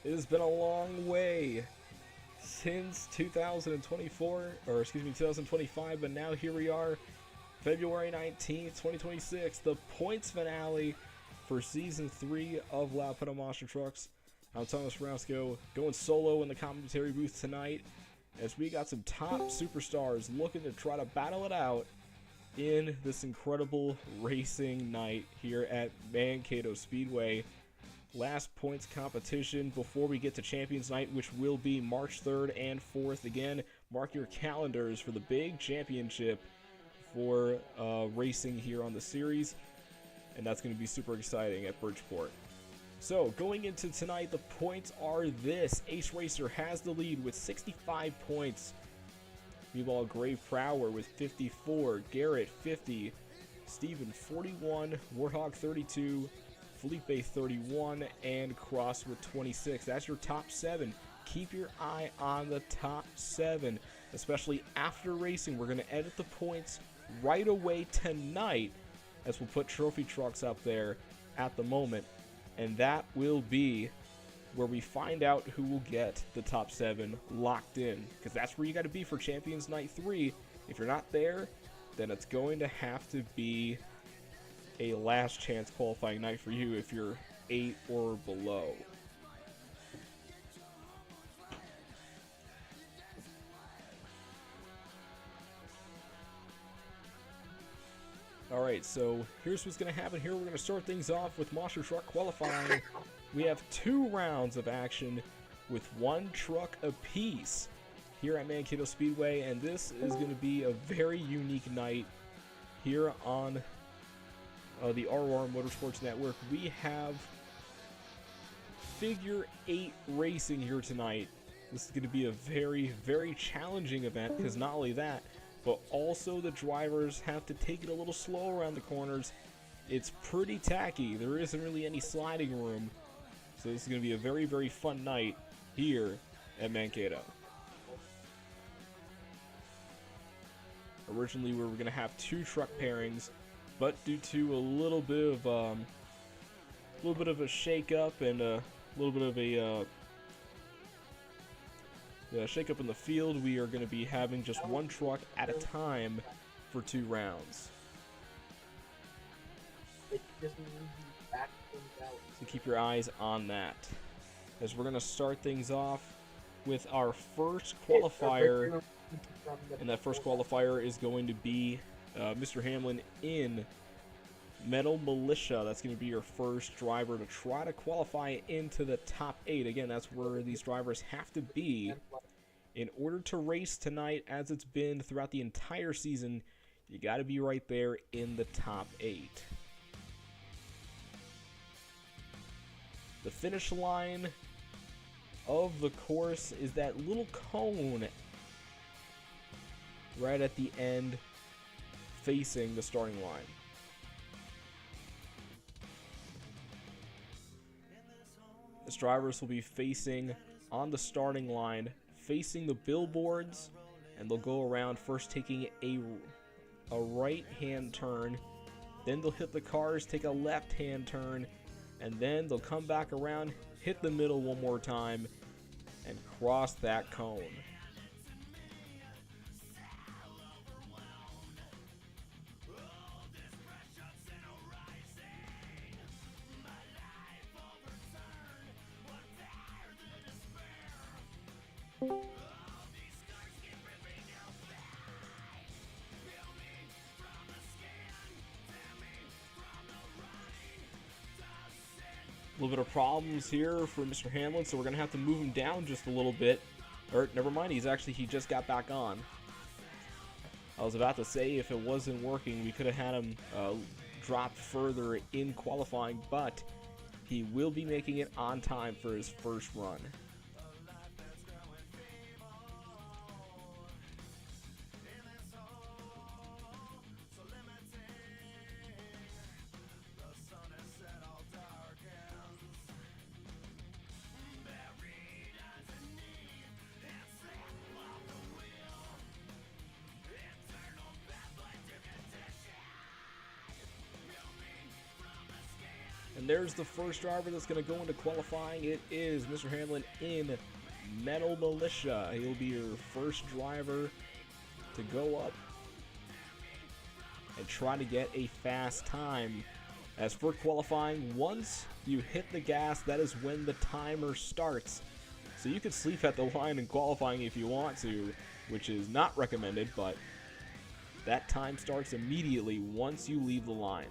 It has been a long way since 2024, or excuse me, 2025, but now here we are, February 19th, 2026, the points finale for Season 3 of Loud Pedal Monster Trucks. I'm Thomas Roscoe, going solo in the commentary booth tonight, as we got some top superstars looking to try to battle it out in this incredible racing night here at Mankato Speedway. Last points competition before we get to Champions Night, which will be March 3rd and 4th. Again, mark your calendars for the big championship for racing here on the series, and that's going to be super exciting at Bridgeport. So, going into tonight, the points are this. Ace Racer has the lead with 65 points. Meanwhile, Grave Prower with 54, Garrett 50, Steven 41, Warthog 32, Felipe 31, and Cross with 26. That's your top 7. Keep your eye on the top 7, especially after racing. We're going to edit the points right away tonight, as we'll put trophy trucks up there at the moment, and that will be where we find out who will get the top 7 locked in, because that's where you got to be for Champions Night 3. If you're not there, then it's going to have to be a last chance qualifying night for you if you're 8 or below. Alright, so here's what's going to happen here. We're going to start things off with Monster Truck qualifying. We have 2 rounds of action with 1 truck apiece here at Mankato Speedway, and this is going to be a very unique night here on the RR Motorsports Network. We have Figure 8 racing here tonight. This is going to be a very, very challenging event, because not only that, but also the drivers have to take it a little slow around the corners. It's pretty tacky. There isn't really any sliding room. So this is going to be a very, very fun night here at Mankato. Originally we were going to have 2 truck pairings, but due to a little bit of a shake-up and a little bit of a shake-up in the field, we are going to be having just 1 truck at a time for 2 rounds. So keep your eyes on that, as we're going to start things off with our first qualifier, and that first qualifier is going to be Mr. Hamlin in Metal Militia. That's going to be your first driver to try to qualify into the top 8. Again, that's where these drivers have to be in order to race tonight, as it's been throughout the entire season. You got to be right there in the top 8. The finish line of the course is that little cone right at the end facing the starting line. As drivers will be facing on the starting line, facing the billboards, and they'll go around first taking a right-hand turn, then they'll hit the cars, take a left-hand turn, and then they'll come back around, hit the middle one more time, and cross that cone. A little bit of problems here for Mr. Hamlin, so we're going to have to move him down just a little bit. Or, never mind, he just got back on. I was about to say, if it wasn't working, we could have had him drop further in qualifying, but he will be making it on time for his first run. And there's the first driver that's going to go into qualifying. It is Mr. Hamlin in Metal Militia. He'll be your first driver to go up and try to get a fast time. As for qualifying, once you hit the gas, that is when the timer starts. So you could sleep at the line in qualifying if you want to, which is not recommended, but that time starts immediately once you leave the line.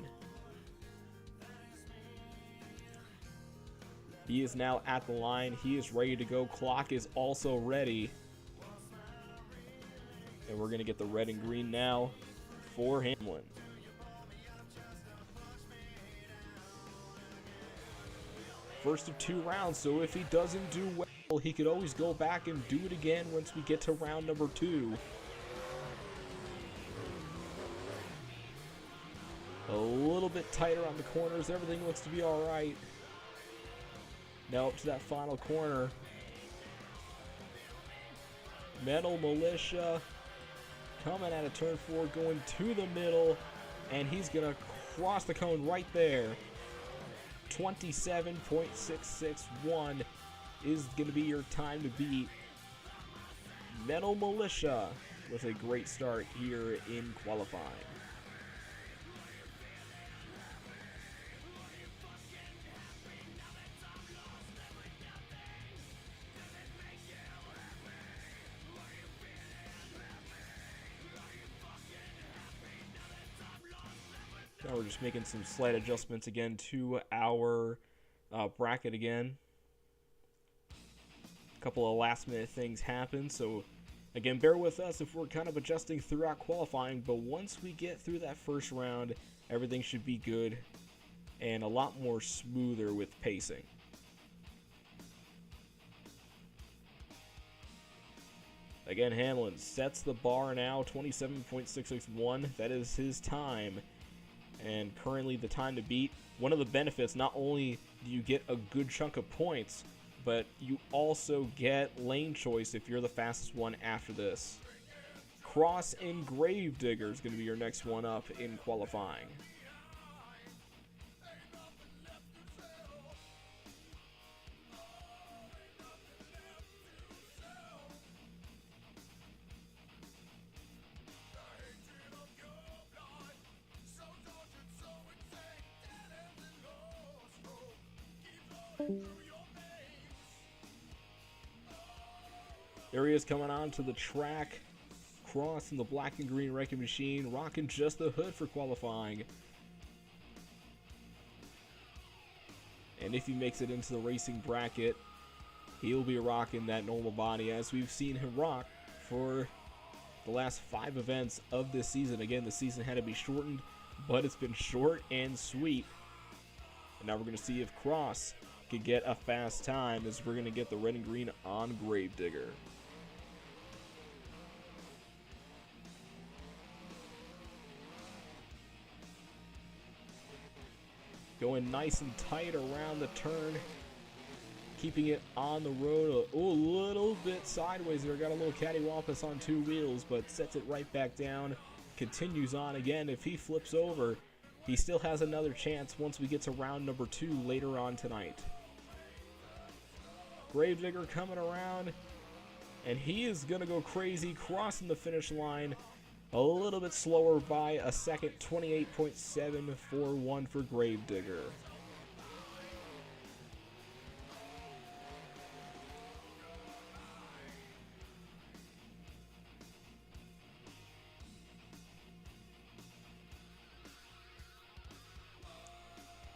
He is now at the line. He is ready to go. Clock is also ready. And we're going to get the red and green now for Hamlin. First of 2 rounds, so if he doesn't do well, he could always go back and do it again once we get to round number 2. A little bit tighter on the corners. Everything looks to be all right. Now up to that final corner. Metal Militia coming out of turn 4, going to the middle, and he's going to cross the cone right there. 27.661 is going to be your time to beat. Metal Militia with a great start here in qualifying. Now we're just making some slight adjustments again to our bracket again. A couple of last minute things happen, so again, bear with us if we're kind of adjusting throughout qualifying, but once we get through that first round, everything should be good and a lot more smoother with pacing. Again, Hamlin sets the bar now, 27.661. That is his time. And currently the time to beat. One of the benefits, not only do you get a good chunk of points, but you also get lane choice if you're the fastest one after this. Cross and Gravedigger is going to be your next one up in qualifying. There he is coming onto the track, crossing the black and green wrecking machine, rocking just the hood for qualifying. And if he makes it into the racing bracket, he'll be rocking that normal body as we've seen him rock for the last 5 events of this season. Again, the season had to be shortened, but it's been short and sweet. And now we're going to see if Cross could get a fast time as we're going to get the red and green on Gravedigger. Going nice and tight around the turn, keeping it on the road a little bit sideways there. Got a little cattywampus on 2 wheels, but sets it right back down. Continues on again. If he flips over, he still has another chance once we get to round number 2 later on tonight. Gravedigger coming around, and he is going to go crazy, crossing the finish line a little bit slower by a second, 28.741 for Gravedigger.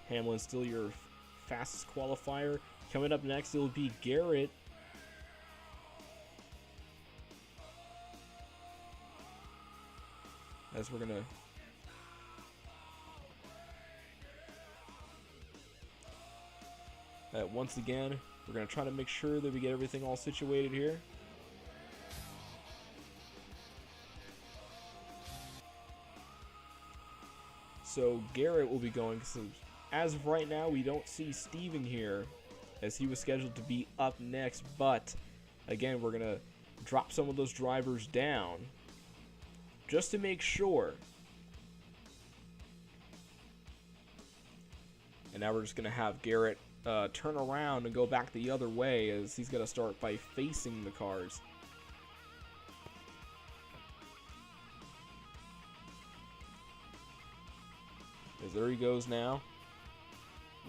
Hamlin's still your fastest qualifier. Coming up next, it'll be Garrett. As we're gonna once again, we're gonna try to make sure that we get everything all situated here. So Garrett will be going. So as of right now, we don't see Steven here, as he was scheduled to be up next. But again, we're gonna drop some of those drivers down just to make sure. And now we're just going to have Garrett turn around and go back the other way, as he's going to start by facing the cars. As there he goes now.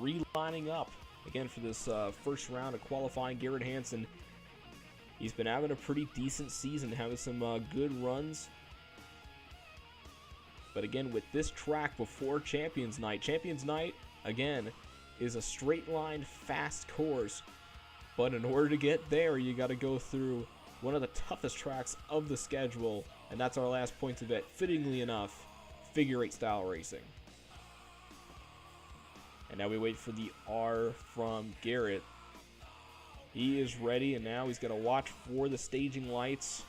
Relining up again for this first round of qualifying. Garrett Hansen, he's been having a pretty decent season, having some good runs. But again, with this track before Champions Night, again, is a straight line fast course. But in order to get there, you got to go through one of the toughest tracks of the schedule, and that's our last points event, fittingly enough, figure 8 style racing. And now we wait for the R from Garrett. He is ready, and now he's going to watch for the staging lights.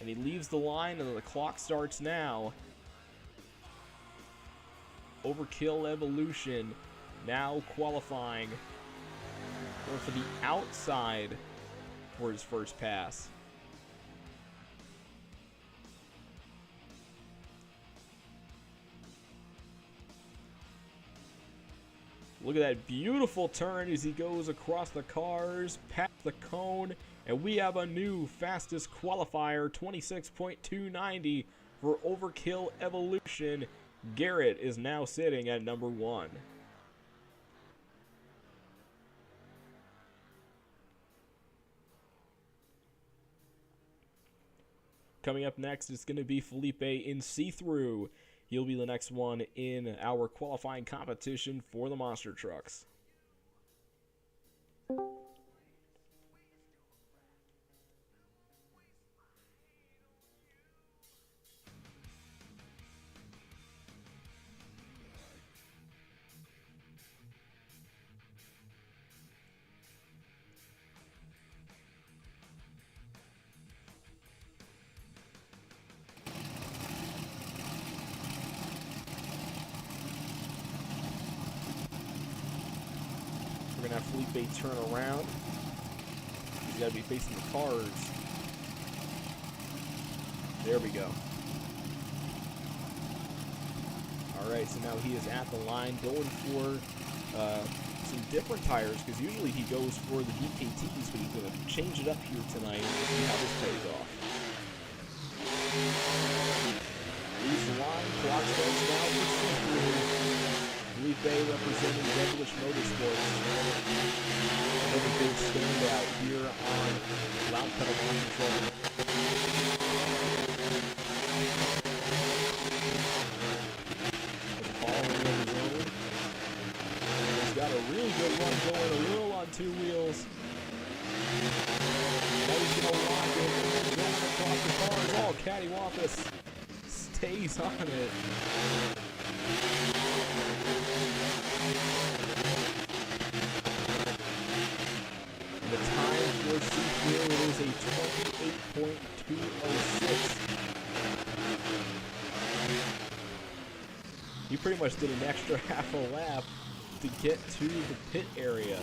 And he leaves the line, and the clock starts now. Overkill Evolution now qualifying. Going for the outside for his first pass. Look at that beautiful turn as he goes across the cars, past the cone, and we have a new fastest qualifier, 26.290 for Overkill Evolution. Garrett is now sitting at number 1. Coming up next is going to be Felipe in See-Through. He'll be the next one in our qualifying competition for the monster trucks. We're going to have Felipe turn around. He's got to be facing the cars. There we go. Alright, so now he is at the line going for some different tires, because usually he goes for the DKTs, but he's going to change it up here tonight and see how this plays off. Leaves the line, clock starts now for See-Through. Felipe representing Devilish Motorsports. Another big standout here on Loud Pedal Control. Following on his own. He's got a really good run going, a little on 2 wheels. Now he's going to lock it, going across the cars. Oh, cattywampus stays on it. The time for See-Through is a 28.206. He pretty much did an extra half a lap to get to the pit area.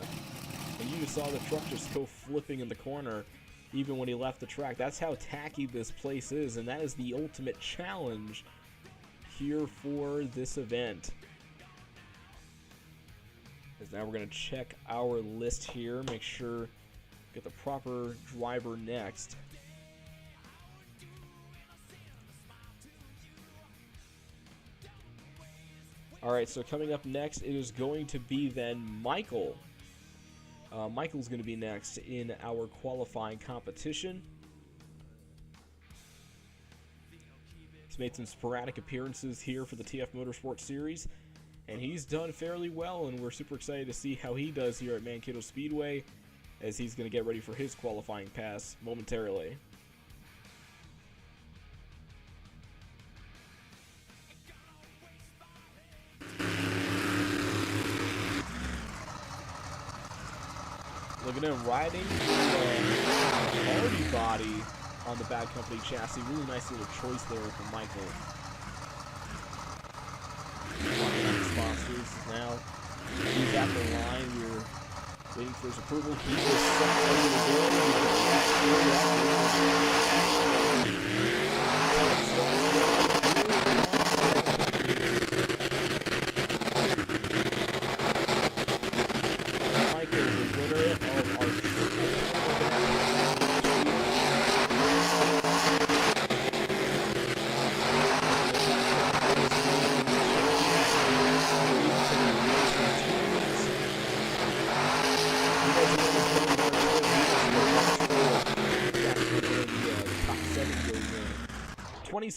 And you just saw the truck just go flipping in the corner even when he left the track. That's how tacky this place is, and that is the ultimate challenge here for this event. Because now we're going to check our list here, make sure get the proper driver next. Alright, so coming up next, it is going to be then Michael. Michael's going to be next in our qualifying competition. He's made some sporadic appearances here for the TF Motorsports Series, and he's done fairly well, and we're super excited to see how he does here at Mankato Speedway, as he's going to get ready for his qualifying pass momentarily. Look at him riding the Hardy body on the Bad Company chassis. Really nice little choice there from Michael. Walking on his sponsors now. He's at the line. We're waiting for his approval. He is set ready to go.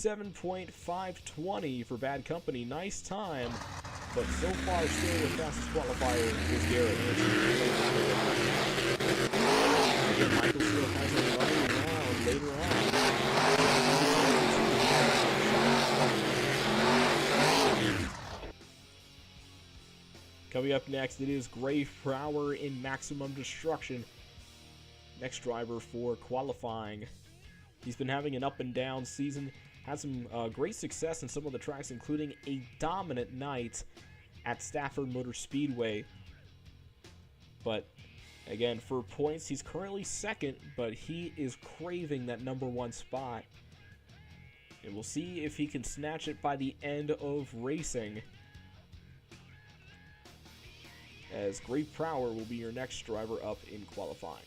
57.520 for Bad Company. Nice time, but so far still the fastest qualifier is Garrett. Again, Michael still has a running round later on. Coming up next, it is Gray Prowler in Maximum Destruction. Next driver for qualifying. He's been having an up and down season. Had some great success in some of the tracks, including a dominant night at Stafford Motor Speedway. But again, for points, he's currently second, but he is craving that #1 spot. And we'll see if he can snatch it by the end of racing, as Gray Prowler will be your next driver up in qualifying.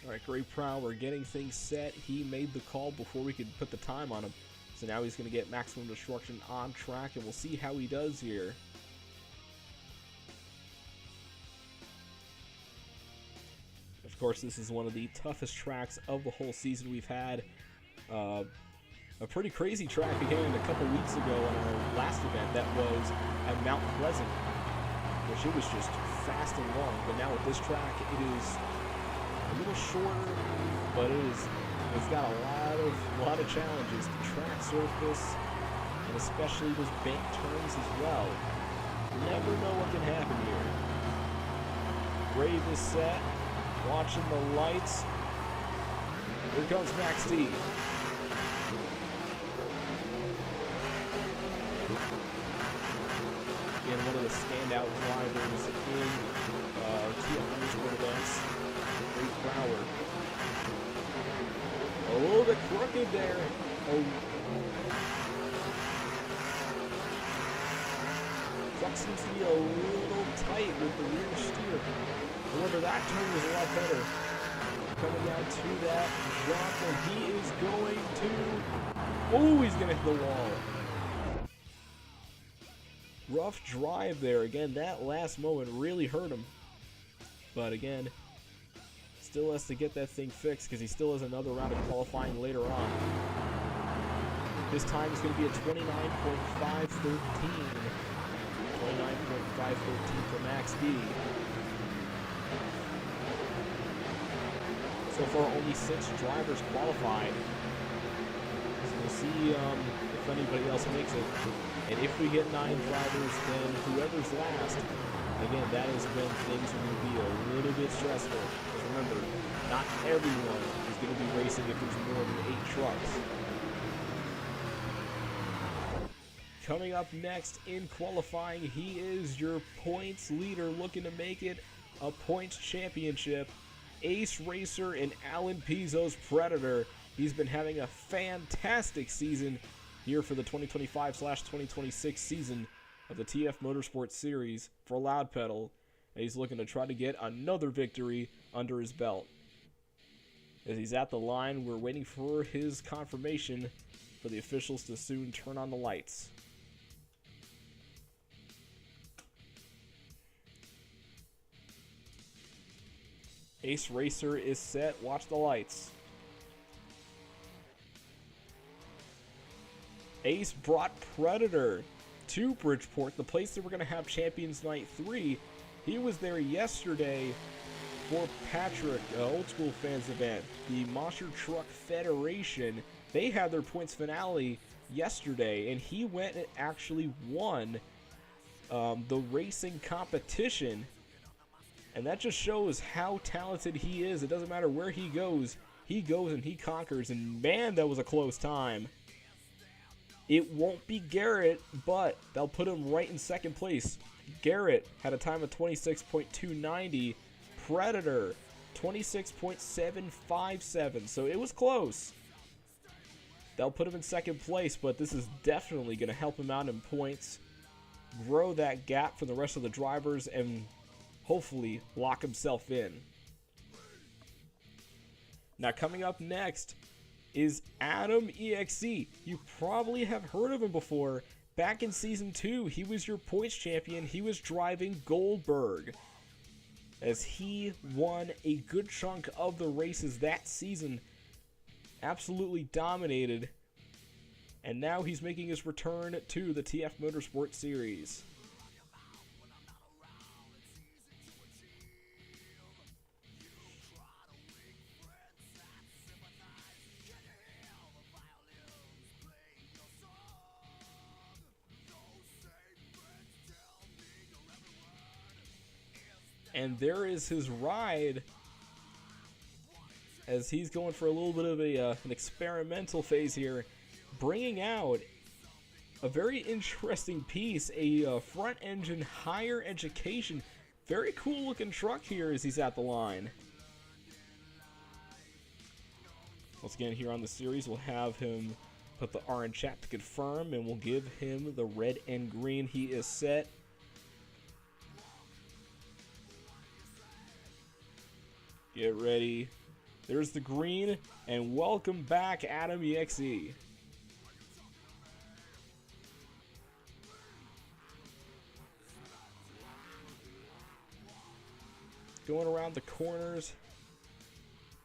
Alright, Gray Prowler getting things set. He made the call before we could put the time on him. So now he's going to get Maximum Destruction on track, and we'll see how he does here. Of course, this is one of the toughest tracks of the whole season we've had. A pretty crazy track again a couple weeks ago in our last event that was at Mount Pleasant, which it was just fast and long. But now with this track, it is a little shorter, but it's got a lot of challenges. The track surface, and especially those bank turns as well. You never know what can happen here. Brave is set, watching the lights. Here comes Max D. Again, one of the standout drivers in TF Motorsport events. Gray Prowler. A little bit crooked there. Oh. Truck seems to be a little tight with the rear steer. However, that turn was a lot better. Coming down to that jump, and he is going to... Oh, he's going to hit the wall. Rough drive there. Again, that last moment really hurt him. But again, still has to get that thing fixed because he still has another round of qualifying later on. This time is going to be a 29.513. 29.513 for Max D. So far, only 6 drivers qualified. So we'll see if anybody else makes it. And if we get 9 drivers, then whoever's last, again, that is when things are going to be a little bit stressful. Because remember, not everyone is going to be racing if there's more than 8 trucks. Coming up next in qualifying, he is your points leader looking to make it a points championship. Ace Racer and Alan Pizzo's Predator. He's been having a fantastic season here for the 2025/2026 season of the TF Motorsport Series for Loud Pedal. And he's looking to try to get another victory under his belt. As he's at the line, we're waiting for his confirmation for the officials to soon turn on the lights. Ace Racer is set. Watch the lights. Ace brought Predator to Bridgeport, the place that we're going to have Champions Night 3. He was there yesterday for Patrick, Old School Fans event. The Monster Truck Federation, they had their points finale yesterday, and he went and actually won the racing competition. And that just shows how talented he is. It doesn't matter where he goes and he conquers. And man, that was a close time. It won't be Garrett, but they'll put him right in second place. Garrett had a time of 26.290. Predator, 26.757. So it was close. They'll put him in second place, but this is definitely going to help him out in points, grow that gap for the rest of the drivers, and hopefully lock himself in. Now coming up next is Adam EXE. You probably have heard of him before. Back in Season 2, he was your points champion. He was driving Goldberg, as he won a good chunk of the races that season. Absolutely dominated. And now he's making his return to the TF Motorsport Series. And there is his ride, as he's going for a little bit of an experimental phase here, bringing out a very interesting piece, a front engine higher education. Very cool looking truck here as he's at the line. Once again, here on the series, we'll have him put the R in chat to confirm, and we'll give him the red and green. He is set. Get ready. There's the green, and welcome back, Adam EXE. Going around the corners.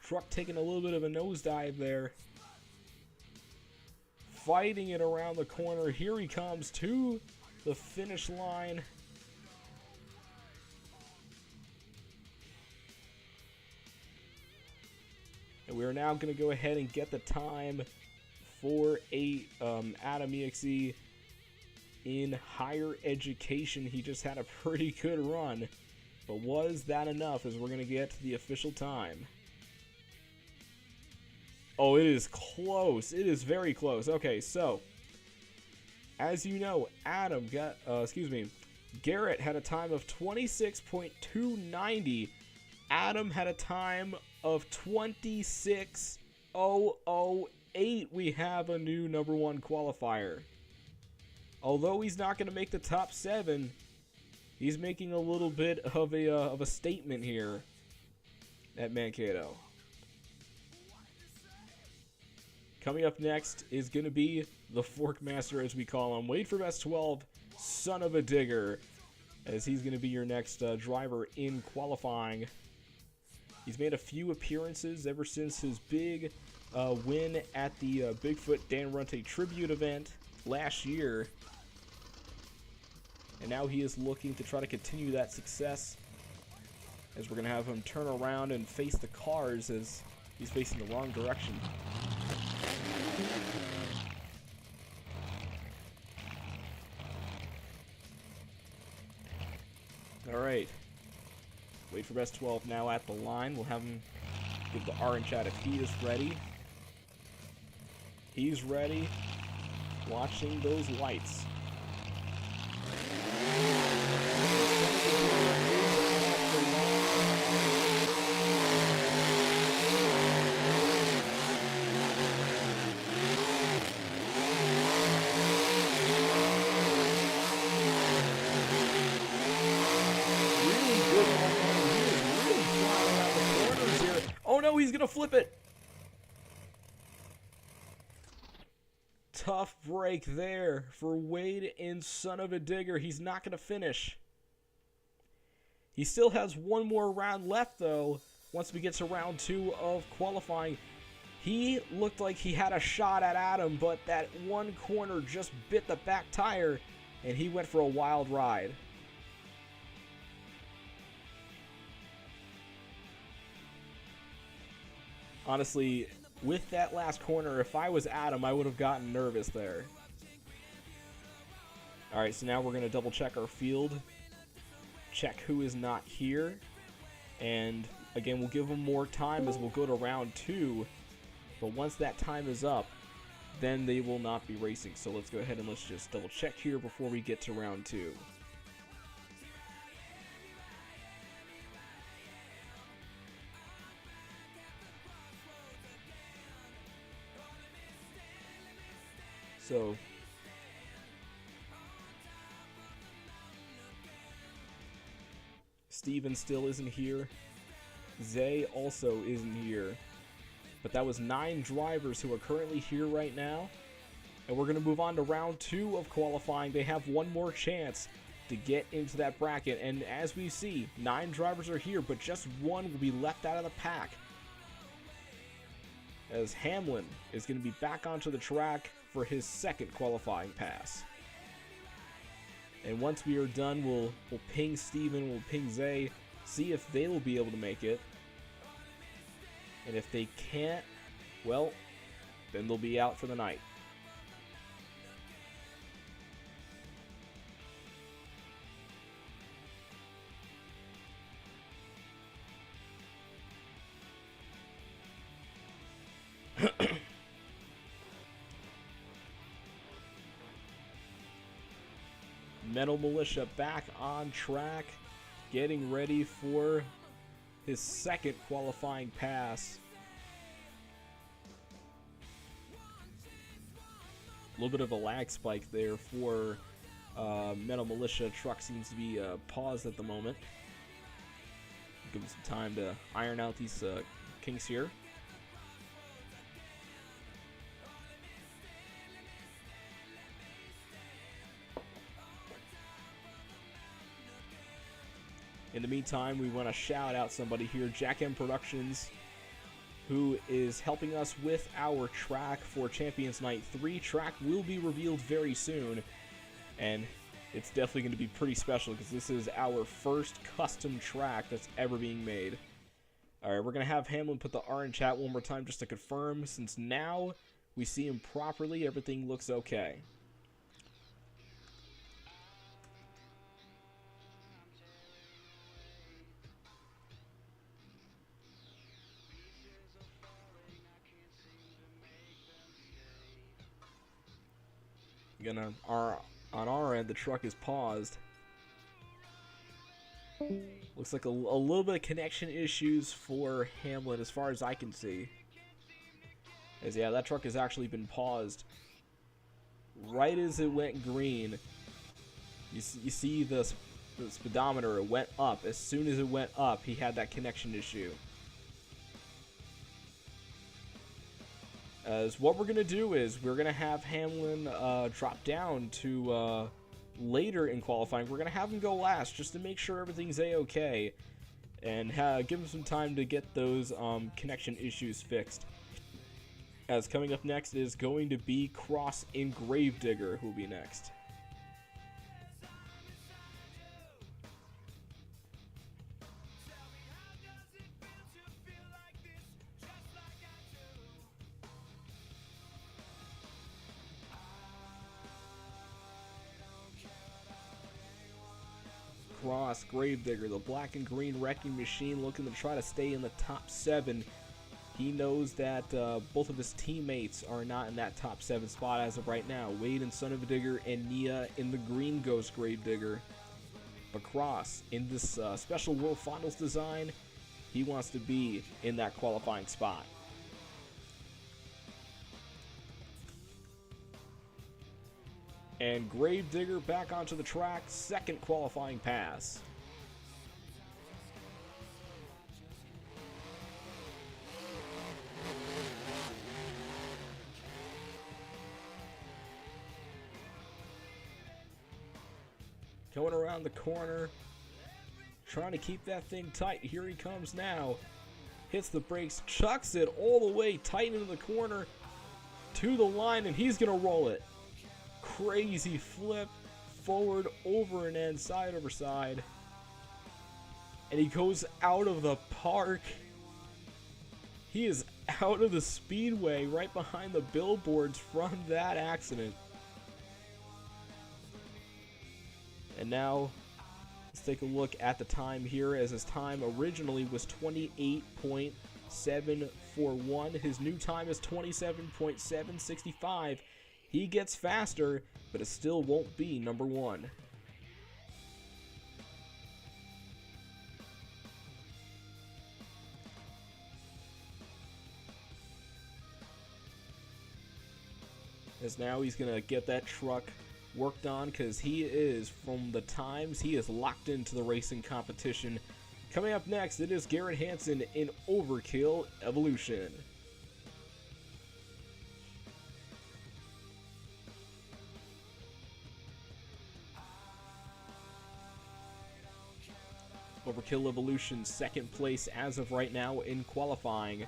Truck taking a little bit of a nosedive there. Fighting it around the corner. Here he comes to the finish line. And we are now going to go ahead and get the time for Adam EXE in higher education. He just had a pretty good run. But was that enough, as we're going to get to the official time? Oh, it is close. It is very close. Okay, so as you know, Garrett had a time of 26.290. Adam had a time of 26.008. We have a new #1 qualifier. Although he's not going to make the top 7, he's making a little bit of a statement here at Mankato. Coming up next is going to be the Fork Master, as we call him. Wait for best 12, son of a digger, as he's going to be your next driver in qualifying. He's made a few appearances ever since his big win at the Bigfoot Dan Runte tribute event last year. And now he is looking to try to continue that success, as we're going to have him turn around and face the cars as he's facing the wrong direction. Alright. Wait for best 12 now at the line. We'll have him give the R in chat if he is ready. He's ready. Watching those lights. Oh no, he's gonna flip it! Tough break there for Wade and son of a digger. He's not gonna finish. He still has one more round left though. Once we get to round 2 of qualifying, he looked like he had a shot at Adam, but that one corner just bit the back tire and he went for a wild ride. Honestly, with that last corner, if I was Adam, I would have gotten nervous there. Alright, so now we're going to double check our field. Check who is not here. And again, we'll give them more time as we'll go to round 2. But once that time is up, then they will not be racing. So let's go ahead and let's just double check here before we get to round 2. So Steven still isn't here. Zay also isn't here. But that was 9 drivers who are currently here right now. And we're going to move on to round 2 of qualifying. They have one more chance to get into that bracket. And as we see, 9 drivers are here, but just one will be left out of the pack, as Hamlin is going to be back onto the track for his second qualifying pass. And once we are done, we'll ping Steven, we'll ping Zay, see if they will be able to make it. And if they can't, well, then they'll be out for the night. Metal Militia back on track, getting ready for his second qualifying pass. A little bit of a lag spike there for Metal Militia. Truck seems to be paused at the moment. Give him some time to iron out these kinks here. In the meantime, we want to shout out somebody here, Jack M Productions, who is helping us with our track for Champions Night 3. Track will be revealed very soon, and it's definitely going to be pretty special because this is our first custom track that's ever being made. Alright, we're going to have Hamlin put the R in chat one more time just to confirm. Since now we see him properly, everything looks okay. Again, on our end, the truck is paused. Looks like a little bit of connection issues for Hamlin as far as I can see. As yeah, that truck has actually been paused right as it went green. You see the speedometer, it went up. As soon as it went up, he had that connection issue. As what we're going to do is we're going to have Hamlin drop down to later in qualifying. We're going to have him go last just to make sure everything's a-okay and give him some time to get those connection issues fixed. As coming up next is going to be Cross and Gravedigger, who will be next. Cross, Gravedigger, the black and green wrecking machine, looking to try to stay in the top 7. He knows that both of his teammates are not in that top 7 spot as of right now. Wade and Son of a Digger and Nia in the green Ghost Gravedigger. But Cross, in this Special World Finals design, he wants to be in that qualifying spot. And Gravedigger back onto the track, second qualifying pass. Going around the corner, trying to keep that thing tight. Here he comes now. Hits the brakes, chucks it all the way tight into the corner to the line, and he's going to roll it. Crazy flip, forward, over and end, side over side. And he goes out of the park. He is out of the speedway right behind the billboards from that accident. And now, let's take a look at the time here, as his time originally was 28.741. His new time is 27.765. He gets faster, but it still won't be number 1. As now he's going to get that truck worked on, because he is, from the times, he is locked into the racing competition. Coming up next, it is Garrett Hansen in Overkill Evolution. Overkill Evolution, second place as of right now in qualifying,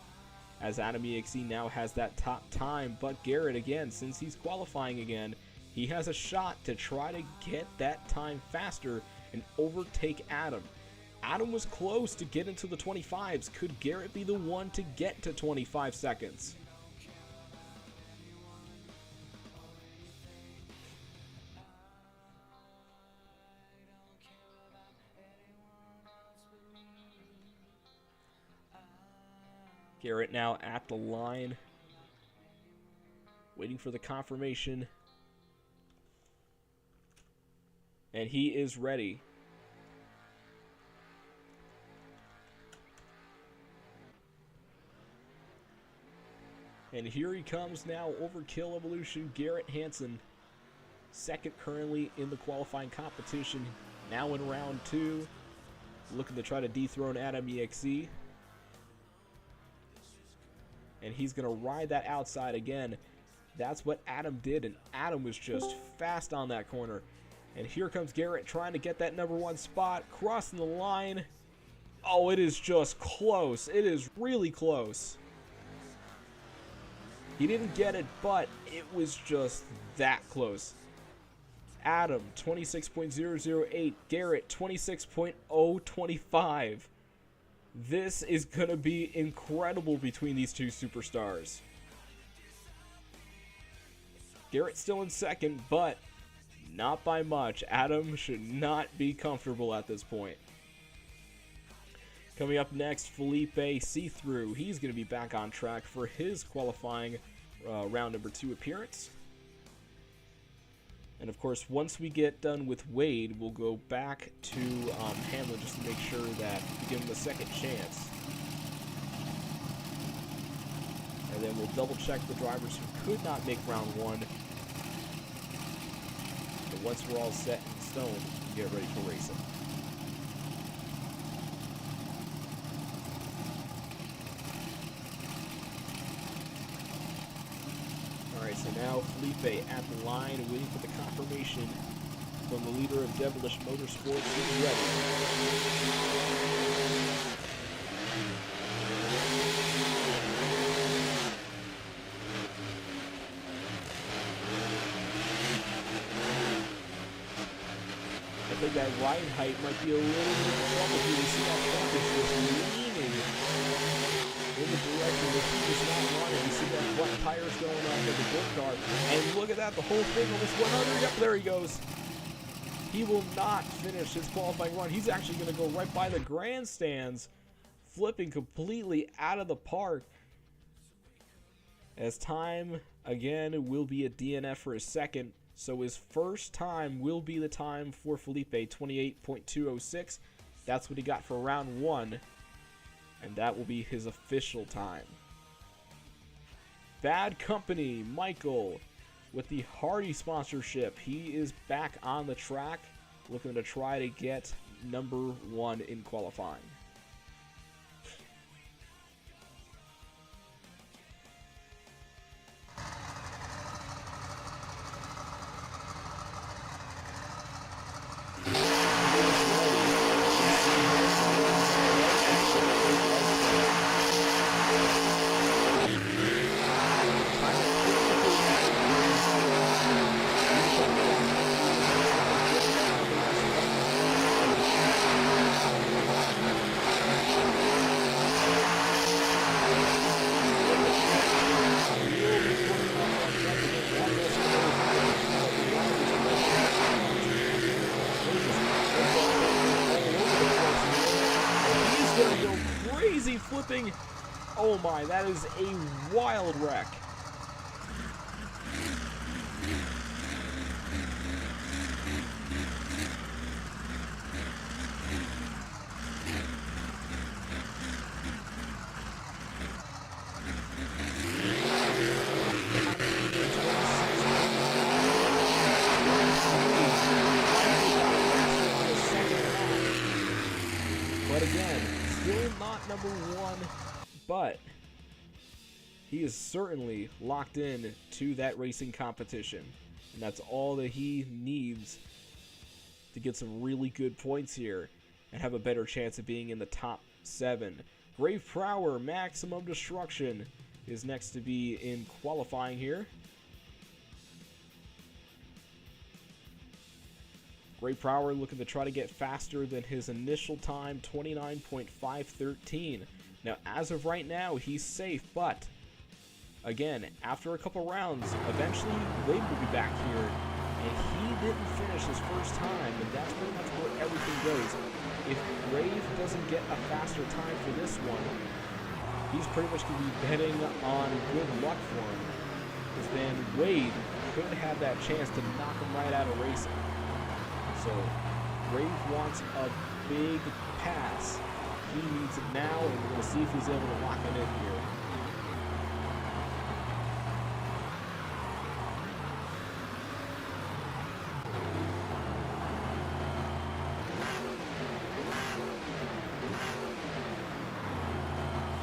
as Adam EXE now has that top time. But Garrett, again, since he's qualifying again, he has a shot to try to get that time faster and overtake Adam. Adam was close to get into the 25s. Could Garrett be the one to get to 25 seconds? Garrett now at the line, waiting for the confirmation. And he is ready. And here he comes now, Overkill Evolution, Garrett Hansen. Second currently in the qualifying competition. Now in round 2. Looking to try to dethrone Adam EXE. And he's going to ride that outside again. That's what Adam did, and Adam was just fast on that corner. And here comes Garrett trying to get that number 1 spot, crossing the line. Oh, it is just close. It is really close. He didn't get it, but it was just that close. Adam, 26.008. Garrett, 26.025. This is going to be incredible between these two superstars. Garrett's still in second, but not by much. Adam should not be comfortable at this point. Coming up next, Felipe See-Through. He's going to be back on track for his qualifying round number 2 appearance. And of course, once we get done with Wade, we'll go back to Hamlin just to make sure that we give him a second chance. And then we'll double check the drivers who could not make round 1. But once we're all set in stone, we get ready for racing. Alright, so now Felipe at the line, waiting for the confirmation from the leader of Devilish Motorsports. He's ready. I think that ride height might be a little bit of trouble here. You see that truck is just leaning in the direction that he does not want it. You see that front tires going off of the dirt car. And look at that, the whole thing almost went under. Yep, there he goes. He will not finish his qualifying run. He's actually going to go right by the grandstands, flipping completely out of the park. As time, again, will be a DNF for his second. So his first time will be the time for Felipe, 28.206. That's what he got for round 1. And that will be his official time. Bad Company, Michael, with the Hardy sponsorship. He is back on the track, looking to try to get number 1 in qualifying. Flipping. Oh my, that is a wild wreck. But again, still not number 1, but he is certainly locked in to that racing competition. And that's all that he needs to get some really good points here. and have a better chance of being in the top 7. Grave Prowler, Maximum Destruction, is next to be in qualifying here. Grave Prowler looking to try to get faster than his initial time, 29.513. Now, as of right now, he's safe, but again, after a couple rounds, eventually Wade will be back here, and he didn't finish his first time, and that's pretty much where everything goes. If Grave doesn't get a faster time for this one, he's pretty much going to be betting on good luck for him, because then Wade could have that chance to knock him right out of racing. So, Grave wants a big pass. He needs it now, and we're going to see if he's able to lock it in here.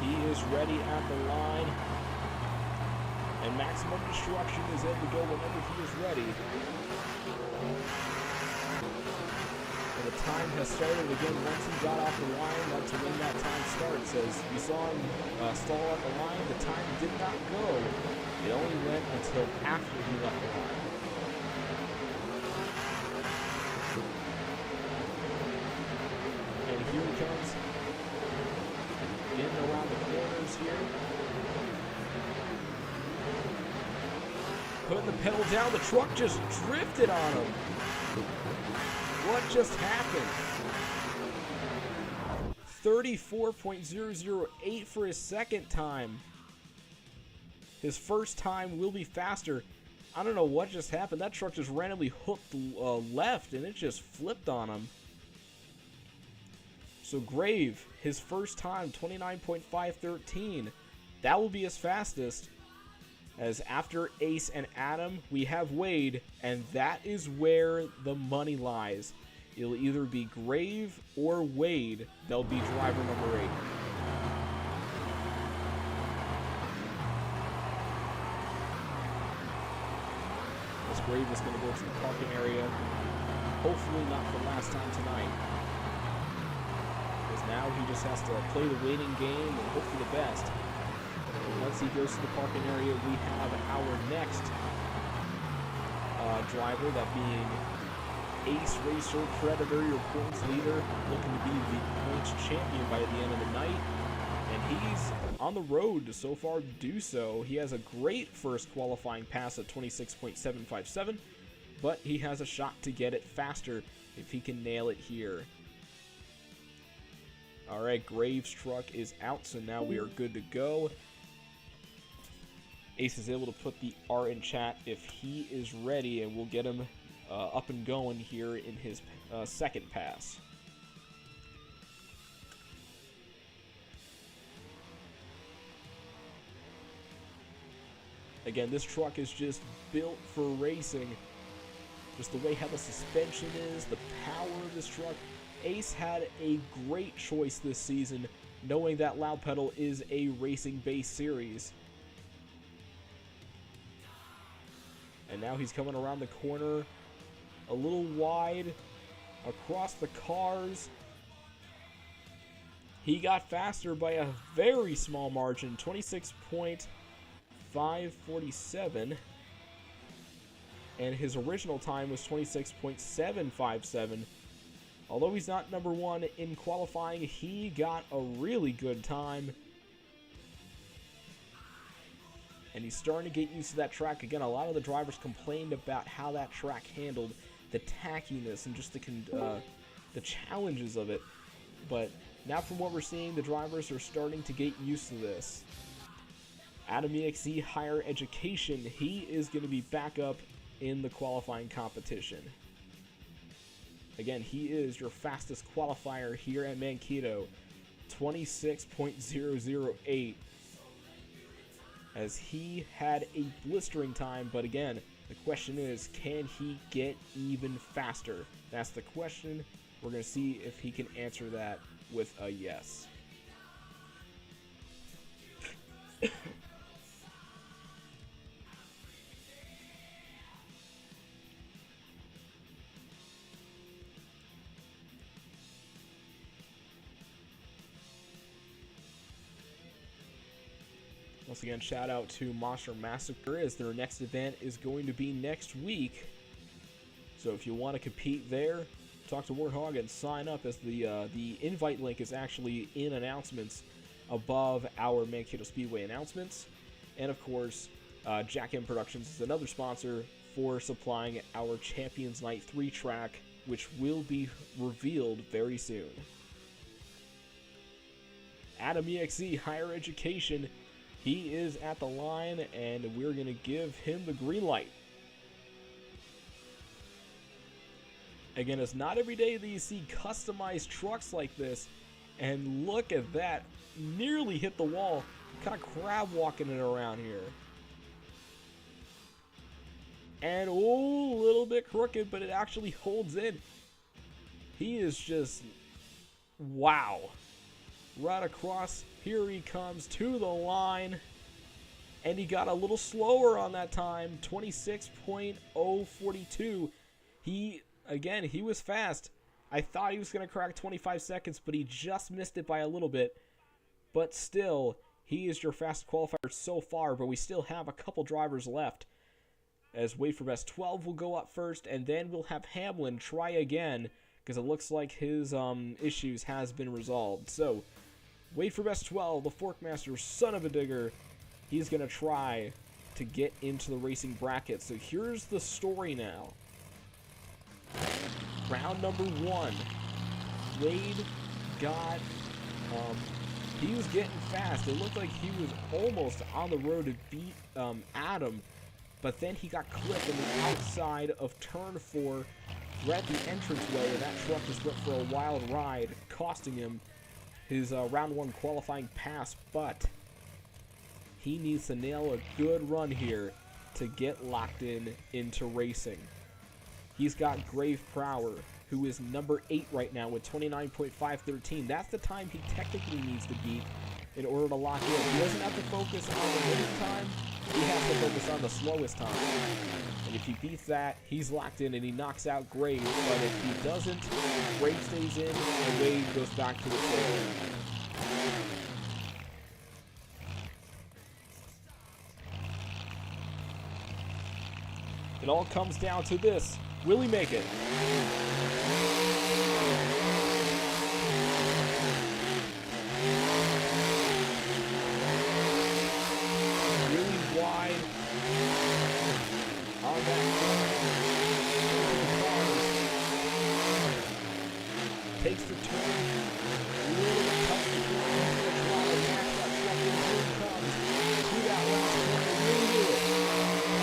He is ready at the line, and Maximum Destruction is able to go whenever he is ready. And the time has started again once he got off the line. That's when that time starts. As you saw him stall at the line, the time did not go. It only went until after he left the line. And here he comes. Getting around the corners here. Putting the pedal down, the truck just drifted on him. What just happened? 34.008 for his second time. His first time will be faster. I don't know what just happened. That truck just randomly hooked left and it just flipped on him. So Grave, his first time, 29.513. That will be his fastest. As after Ace and Adam, we have Wade, and that is where the money lies. It'll either be Grave or Wade. They'll be driver number 8. As Grave is going to go to the parking area. Hopefully not for last time tonight. Because now he just has to play the waiting game and hope for the best. Once he goes to the parking area, we have our next driver, that being Ace Racer Predator, your points leader, looking to be the points champion by the end of the night. And he's on the road to so far do so. He has a great first qualifying pass at 26.757, but he has a shot to get it faster if he can nail it here. Alright, Graves' truck is out, so now we are good to go. Ace is able to put the R in chat if he is ready, and we'll get him up and going here in his second pass. Again, this truck is just built for racing. Just the way how the suspension is, the power of this truck. Ace had a great choice this season, knowing that Loud Pedal is a racing-based series. And now he's coming around the corner a little wide across the cars. He got faster by a very small margin, 26.547. And his original time was 26.757. Although he's not number 1 in qualifying, he got a really good time. And he's starting to get used to that track. Again, a lot of the drivers complained about how that track handled the tackiness and just the challenges of it. But now from what we're seeing, the drivers are starting to get used to this. Adam EXE Higher Education, he is going to be back up in the qualifying competition. Again, he is your fastest qualifier here at Mankato, 26.008. As he had a blistering time, but again, the question is, can he get even faster? That's the question. We're going to see if he can answer that with a yes. Once again, shout out to Monster Massacre, as their next event is going to be next week. So if you want to compete there, talk to Warthog and sign up, as the invite link is actually in announcements above our Mankato Speedway announcements. And of course, Jack M Productions is another sponsor for supplying our Champions Night 3 track, which will be revealed very soon. Adam EXE Higher Education, he is at the line, and we're going to give him the green light. Again, it's not every day that you see customized trucks like this, and look at that, nearly hit the wall, kind of crab walking it around here. And oh, a little bit crooked, but it actually holds in. He is just, wow. Right across, here he comes to the line, and he got a little slower on that time, 26.042. He was fast. I thought he was going to crack 25 seconds, but he just missed it by a little bit. But still, he is your fast qualifier so far, but we still have a couple drivers left. As Wait for Best 12 will go up first, and then we'll have Hamlin try again, because it looks like his issues has been resolved. So, Wait for Best 12, the Forkmaster, son of a digger, he's going to try to get into the racing bracket. So here's the story now. Round number 1. Wade got, he was getting fast. It looked like he was almost on the road to beat Adam, but then he got clipped on the outside of turn 4. Right at the entranceway, and that truck just went for a wild ride, costing him his round 1 qualifying pass, but he needs to nail a good run here to get locked into racing. He's got Grave Prower, who is number 8 right now with 29.513. That's the time he technically needs to beat in order to lock in. He doesn't have to focus on the winning time, he has to focus on the slowest time. And if he beats that, he's locked in and he knocks out Grave. But if he doesn't, Grave stays in and Wade goes back to the trailer. It all comes down to this. Will he make it? Really wide on that corner. Takes the turn. Really tough to go into the drive. Match that truck in. Here he comes. To that last corner. Really do it.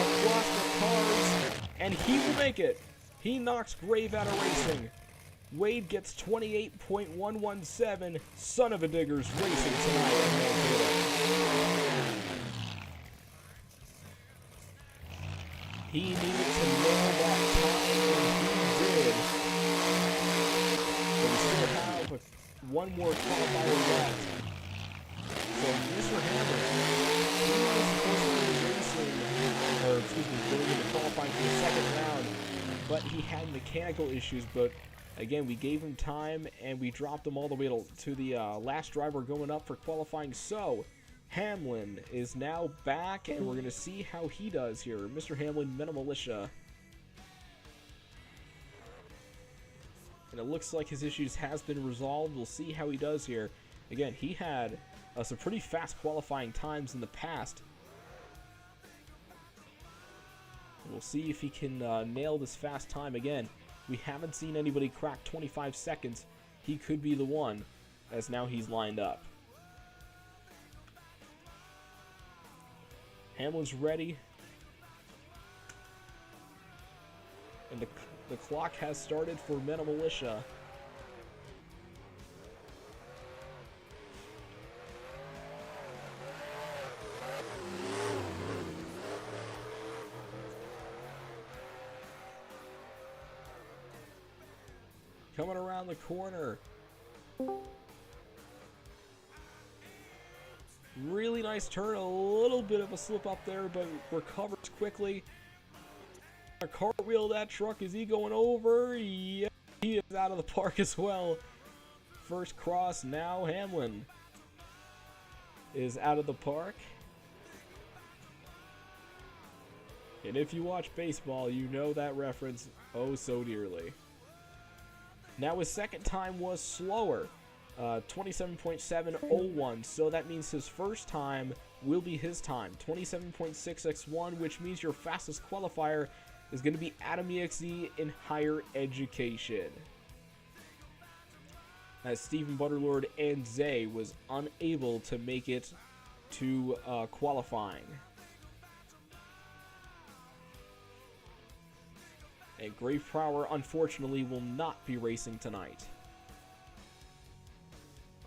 Across the cars. And he will make it. He knocks Grave out of racing. Wade gets 28.117. Son of a diggers racing tonight at Mankato. He needed to nail that time, and he did. But we still have one more qualifier left. So Mr. Hammer, he was supposed to be racing, or excuse me, going into qualifying for the second round, but he had mechanical issues. But again, we gave him time, and we dropped him all the way to the last driver going up for qualifying. So Hamlin is now back, and we're going to see how he does here. Mr. Hamlin, Metal Militia. And it looks like his issues has been resolved. We'll see how he does here. Again, he had some pretty fast qualifying times in the past. We'll see if he can nail this fast time again. We haven't seen anybody crack 25 seconds. He could be the one, as now he's lined up. Hamlin's ready. And the clock has started for Metal Militia. Coming around the corner. Really nice turn, a little bit of a slip up there, but recovers quickly. A cartwheel that truck, is he going over? Yeah, he is out of the park as well. First cross, now Hamlin is out of the park. And if you watch baseball, you know that reference oh so dearly. Now his second time was slower, 27.701, so that means his first time will be his time, 27.661, which means your fastest qualifier is going to be Adam EXE in higher education. As Stephen Butterlord and Zay was unable to make it to qualifying. And Grave Prowler, unfortunately, will not be racing tonight.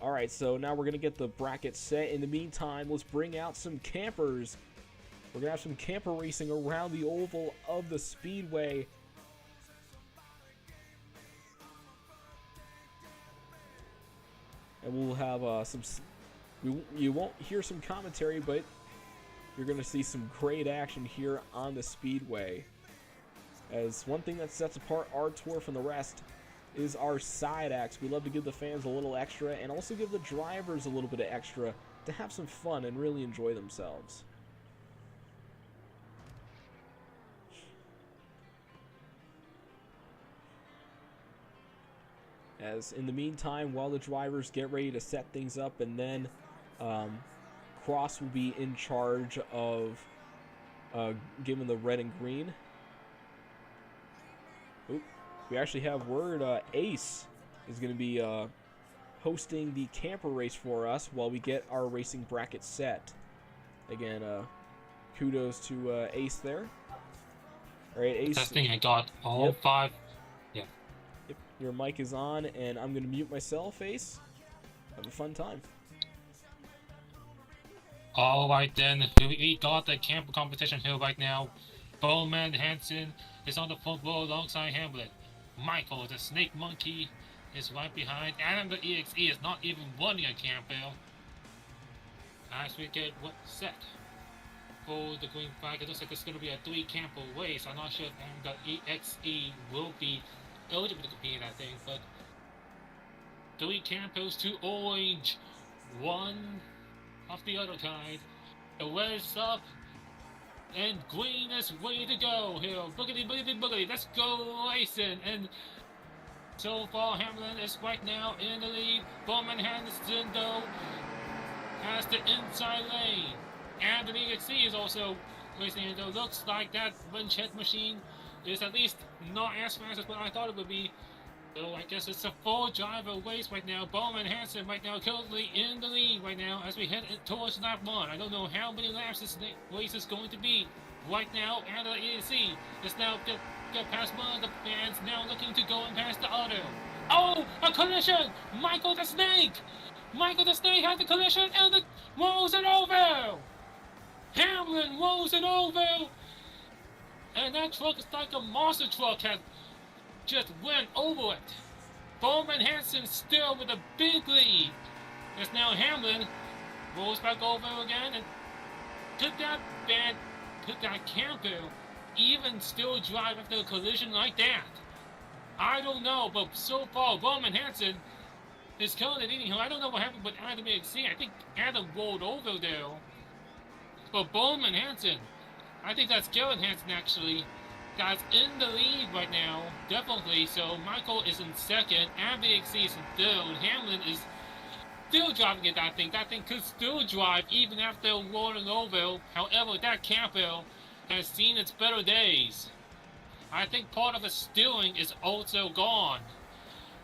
Alright, so now we're going to get the bracket set. In the meantime, let's bring out some campers. We're going to have some camper racing around the oval of the Speedway. And we'll have you won't hear some commentary, but you're going to see some great action here on the Speedway. As one thing that sets apart our tour from the rest is our side acts. We love to give the fans a little extra and also give the drivers a little bit of extra to have some fun and really enjoy themselves. As in the meantime, while the drivers get ready to set things up, and then Cross will be in charge of giving the red and green. Oop. We actually have word Ace is going to be hosting the camper race for us while we get our racing bracket set. Again, kudos to Ace there. All right, Ace. Testing, I got all 5. Yep, your mic is on, and I'm going to mute myself, Ace. Have a fun time. Alright then, we got the camper competition here right now. Bowman Hanson is on the front row alongside Hamlet. Michael, the Snake Monkey, is right behind. Adam, the EXE, is not even running a camper. As we get set for the green flag, it looks like it's going to be a 3 camper race. I'm not sure if Adam, the EXE, will be eligible to compete in that thing, but 3 campers, 2 orange, 1 of the other kind. The red is up, and green is ready to go here. Boogity, boogity, boogity. Let's go racing. And so far, Hamlin is right now in the lead. Bowman Hanson, though, has the inside lane. And the EXE is also racing. It looks like that wrench head machine is at least not as fast as what I thought it would be. So I guess it's a full driver race right now. Bowman Hanson right now currently in the lead right now as we head towards lap 1. I don't know how many laps this race is going to be right now. And the EXE is now get past one of the fans, now looking to go and pass the other. Oh, a collision! Michael the Snake! Michael the Snake had the collision and it rolls it over! Hamlin rolls it over! And that truck is like a monster truck has just went over it. Bowman Hanson still with a big lead. As now Hamlin rolls back over again, and could that camper even still drive after a collision like that? I don't know, but so far Bowman Hanson is currently leading him. I don't know what happened with Adam EXE. I think Adam rolled over there. But Bowman Hanson, I think that's Garrett Hanson actually, guys, in the lead right now, definitely. So Michael is in second, and the EXE is in third. Hamlin is still driving it, I think. That thing could still drive even after rolling over. However, that camper has seen its better days. I think part of the steering is also gone.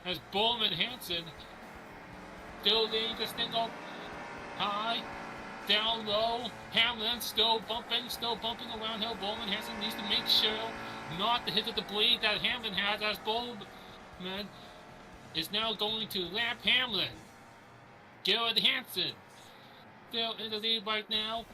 As Bowman Hanson still leading this thing up high, down low. Hamlin still bumping around here. Bowman Hanson needs to make sure not to hit the debris that Hamlin has, as Bowman is now going to lap Hamlin. Garrett Hanson still in the lead right now.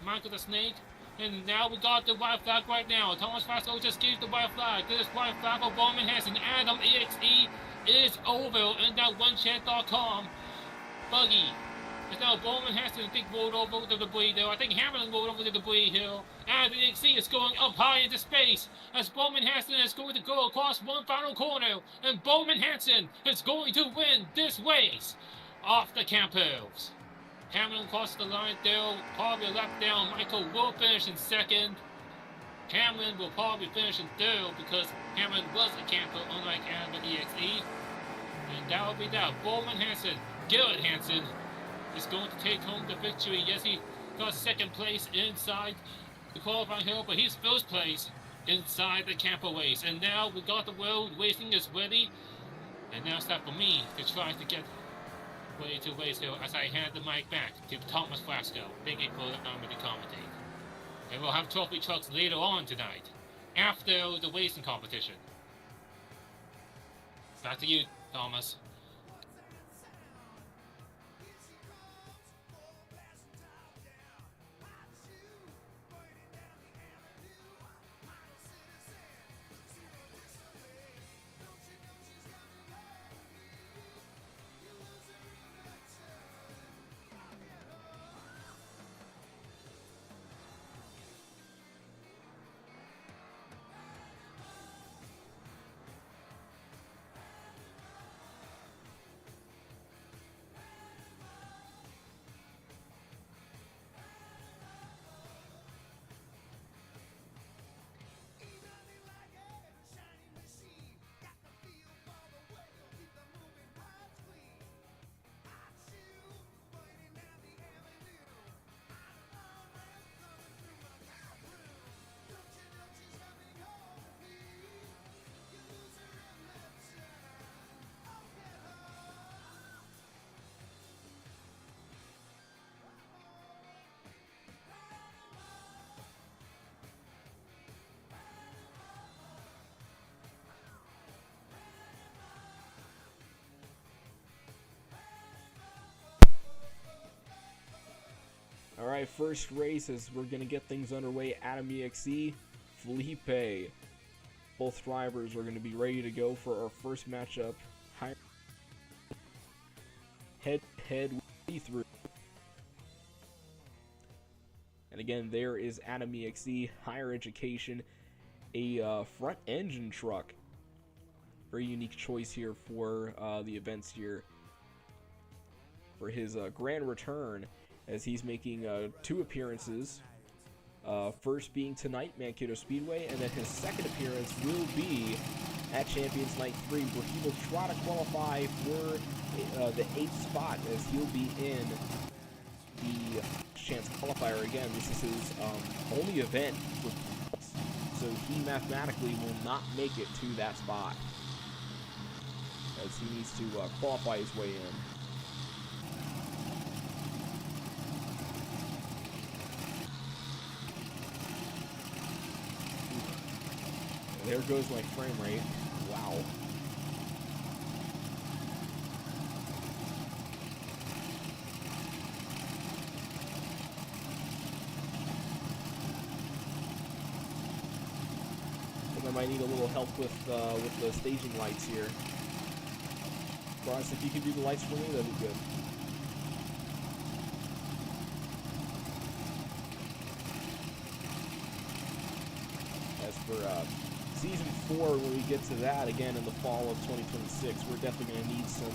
Michael the Snake. And now we got the white flag right now. Thomas Fasto just gave the white flag. This white flag for Bowman Hanson. Adam EXE is over in that OneChat.com buggy. It's now Bowman Hanson, I think, rolled over the debris there. I think Hamlin rolled over the debris here. And the EXE is going up high into space as Bowman Hanson is going to go across one final corner. And Bowman Hanson is going to win this race off the campers. Hamlin crossed the line there, probably a lap down. Michael will finish in second. Cameron will probably finish in third because Cameron was a camper unlike Adam EXE. And that will be that. Bowman Hanson, Garrett Hanson, is going to take home the victory. Yes, he got second place inside the qualifying hill, but he's first place inside the camper race. And now we got the world racing is ready. And now it's time for me to try to get ready to race here as I hand the mic back to Thomas Flasco, Big April to commentate. And we'll have trophy trucks later on tonight, after the racing competition. Back to you, Thomas. Alright, first race as we're going to get things underway. Adam EXE, Felipe. Both drivers are going to be ready to go for our first matchup. Head-to-head through. And again, there is Adam EXE, Higher Education, a front engine truck. Very unique choice here for the events here. For his grand return, as he's making 2 appearances. First being tonight, Mankato Speedway, and then his second appearance will be at Champions Night 3, where he will try to qualify for the 8th spot, as he'll be in the chance qualifier again. This is his only event for points, so he mathematically will not make it to that spot, as he needs to qualify his way in. There goes my frame rate. Wow. I think I might need a little help with the staging lights here. Bryce, if you could do the lights for me, that'd be good. As for Season 4, when we get to that again in the fall of 2026, we're definitely going to need some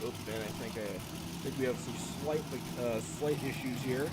oh man, I think we have some slight issues here.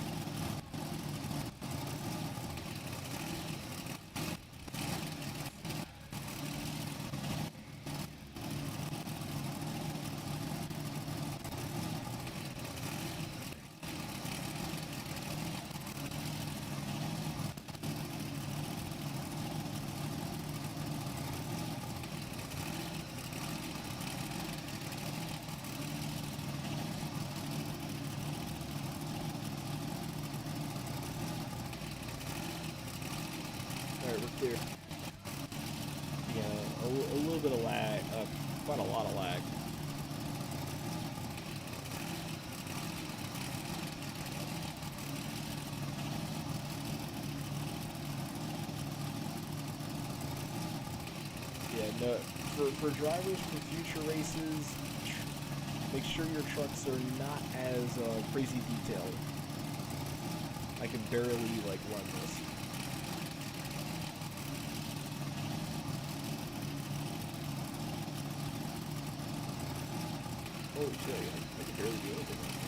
Alright, we're clear. Yeah, a little bit of lag, quite a lot of lag. Yeah, no, for drivers for future races, Make sure your trucks are not as crazy detailed. I can barely like run this. Holy shit, I can barely do anything right here.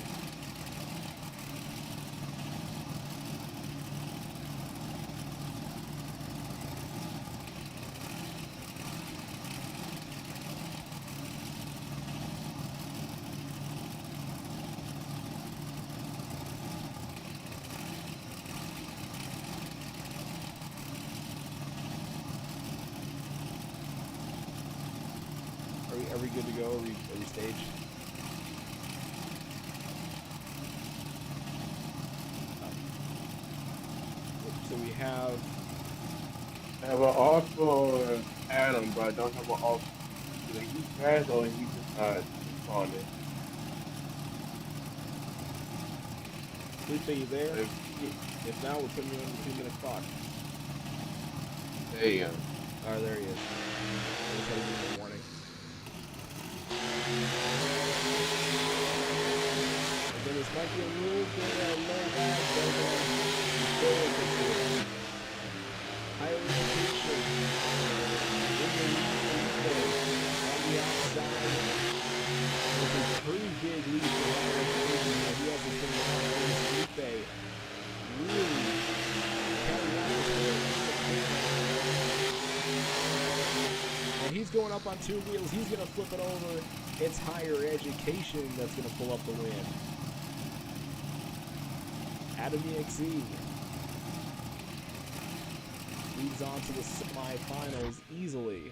Are we good to go? Are we staged? So we have. I have an off for Adam, but I don't have an off. Either he crashed or he just responded. Felipe, you there? If, If not, we're putting you on the 2-minute clock. there you go. Oh, there he is. I just had to give him a warning. Again, this might be a little bit low lag, but still it's higher rotation in the lead on the outside. With a pretty big lead for higher rotation. He has this thing behind Felipe. Really carrying out this and he's going up on 2 wheels. He's going to flip it over. It's Higher Education that's going to pull up the win. Adam EXE leads on to the semifinals easily.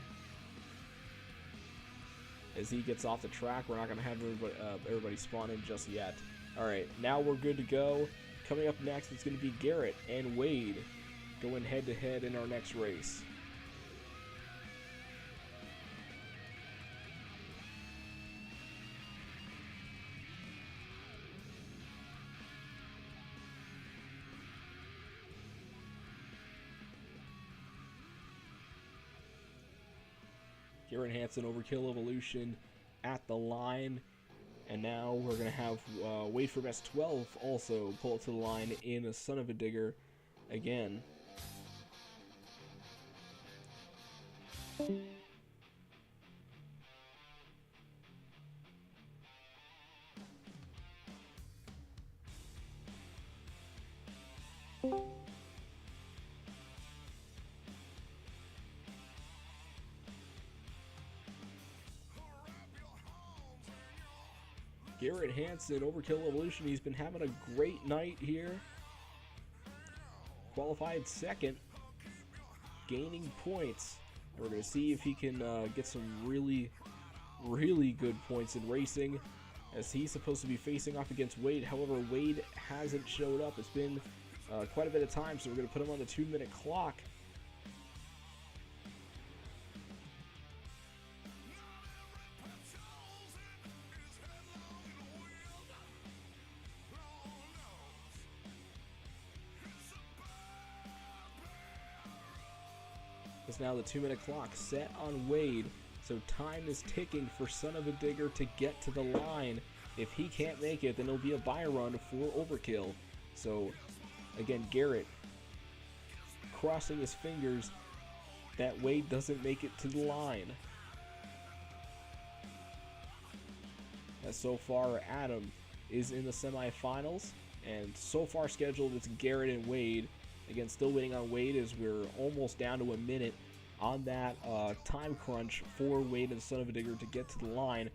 As he gets off the track, we're not going to have everybody spawn in just yet. Alright, now we're good to go. Coming up next, it's going to be Garrett and Wade going head-to-head in our next race. Garrett Hansen, Overkill Evolution at the line. And now we're going to have Wade from S12 also pull it to the line in a Son of a Digger again. Garrett Hansen, Overkill Evolution, he's been having a great night here. Qualified second, gaining points. We're going to see if he can get some really good points in racing, as he's supposed to be facing off against Wade. However, Wade hasn't showed up. It's been quite a bit of time, so we're going to put him on the 2-minute clock. It's now the 2-minute clock set on Wade, so time is ticking for Son of a Digger to get to the line. If he can't make it, then it'll be a buy run for Overkill. So again, Garrett crossing his fingers that Wade doesn't make it to the line. As so far, Adam is in the semifinals, and so far scheduled it's Garrett and Wade. Again, still waiting on Wade as we're almost down to a minute on that time crunch for Wade and Son of a Digger to get to the line.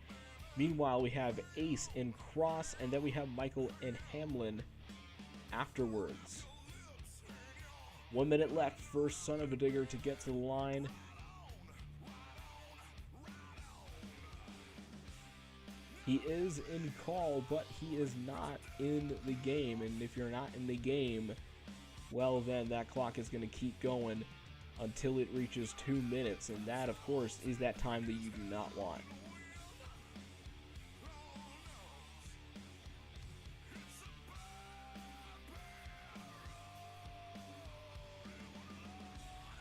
Meanwhile, we have Ace and Cross, and then we have Michael and Hamlin afterwards. 1 minute left for Son of a Digger to get to the line. He is in call, but he is not in the game, and if you're not in the game, well then that clock is going to keep going until it reaches 2 minutes, and that of course is that time that you do not want.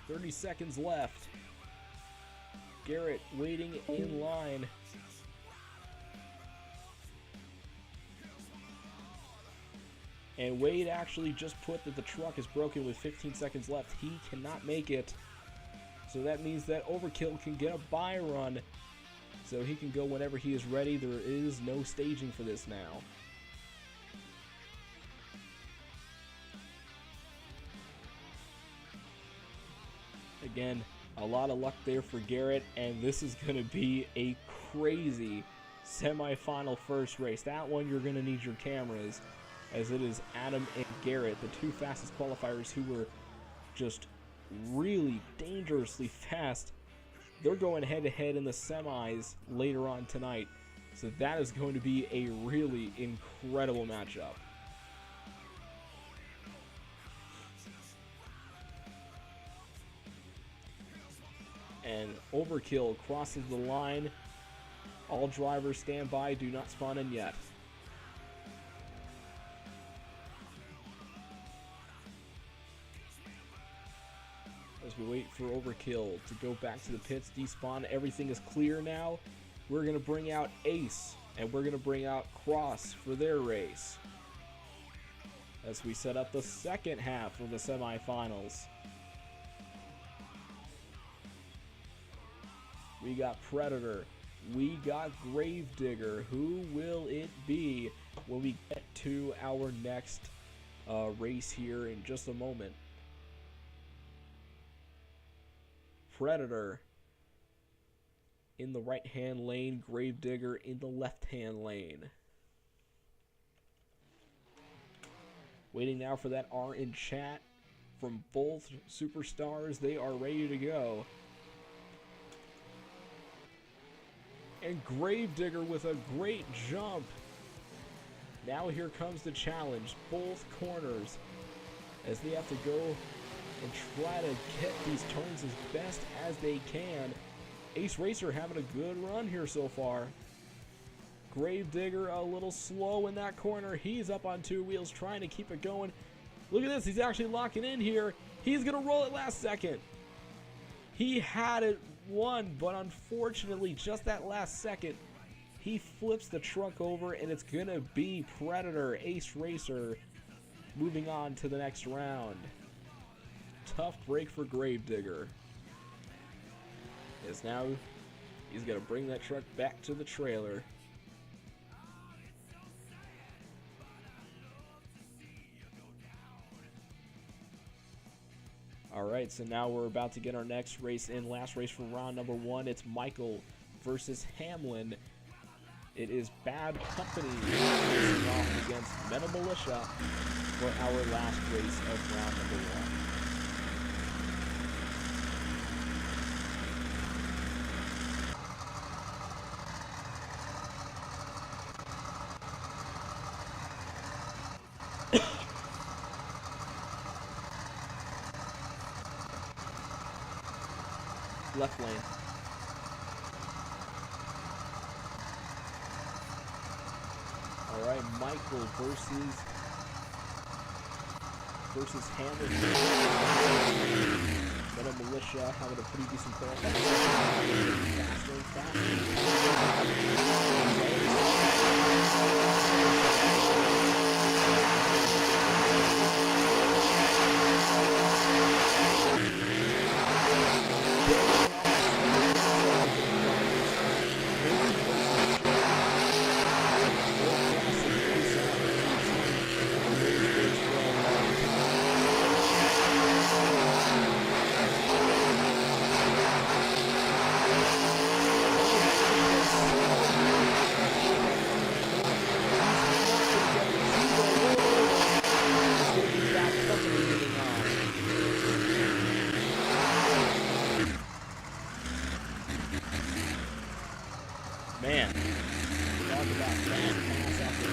"30 seconds left. Garrett waiting in line. And Wade actually just put that the truck is broken with 15 seconds left. He cannot make it. So that means that Overkill can get a buy run. So he can go whenever he is ready. There is no staging for this now. Again, a lot of luck there for Garrett, and this is going to be a crazy semi-final first race. That one you're going to need your cameras, as it is Adam and Garrett, the two fastest qualifiers who were just really dangerously fast. They're going head-to-head in the semis later on tonight, so that is going to be a really incredible matchup. And Overkill crosses the line. All drivers stand by, do not spawn in yet. As we wait for Overkill to go back to the pits, despawn, everything is clear now. We're going to bring out Ace, and we're going to bring out Cross for their race, as we set up the second half of the semifinals. We got Predator. We got Gravedigger. Who will it be when we get to our next race here in just a moment? Predator in the right-hand lane. Gravedigger in the left-hand lane. Waiting now for that R in chat from both superstars. They are ready to go. And Gravedigger with a great jump. Now here comes the challenge. Both corners, as they have to go and try to get these turns as best as they can. Ace Racer having a good run here so far. Gravedigger a little slow in that corner. He's up on two wheels trying to keep it going. Look at this. He's actually locking in here. He's going to roll it last second. He had it won, but unfortunately, just that last second, he flips the truck over, and it's going to be Predator, Ace Racer, moving on to the next round. Tough break for Gravedigger. As now he's going to bring that truck back to the trailer. Alright, so now we're about to get our next race in. Last race for round number one. It's Michael versus Hamlin. It is Bad Company facing off against Metal Militia for our last race of round number one. Left lane. Alright, Michael versus Hamlin. Metal Militia having a pretty decent player. Faster and faster. Man, talk about fast pass after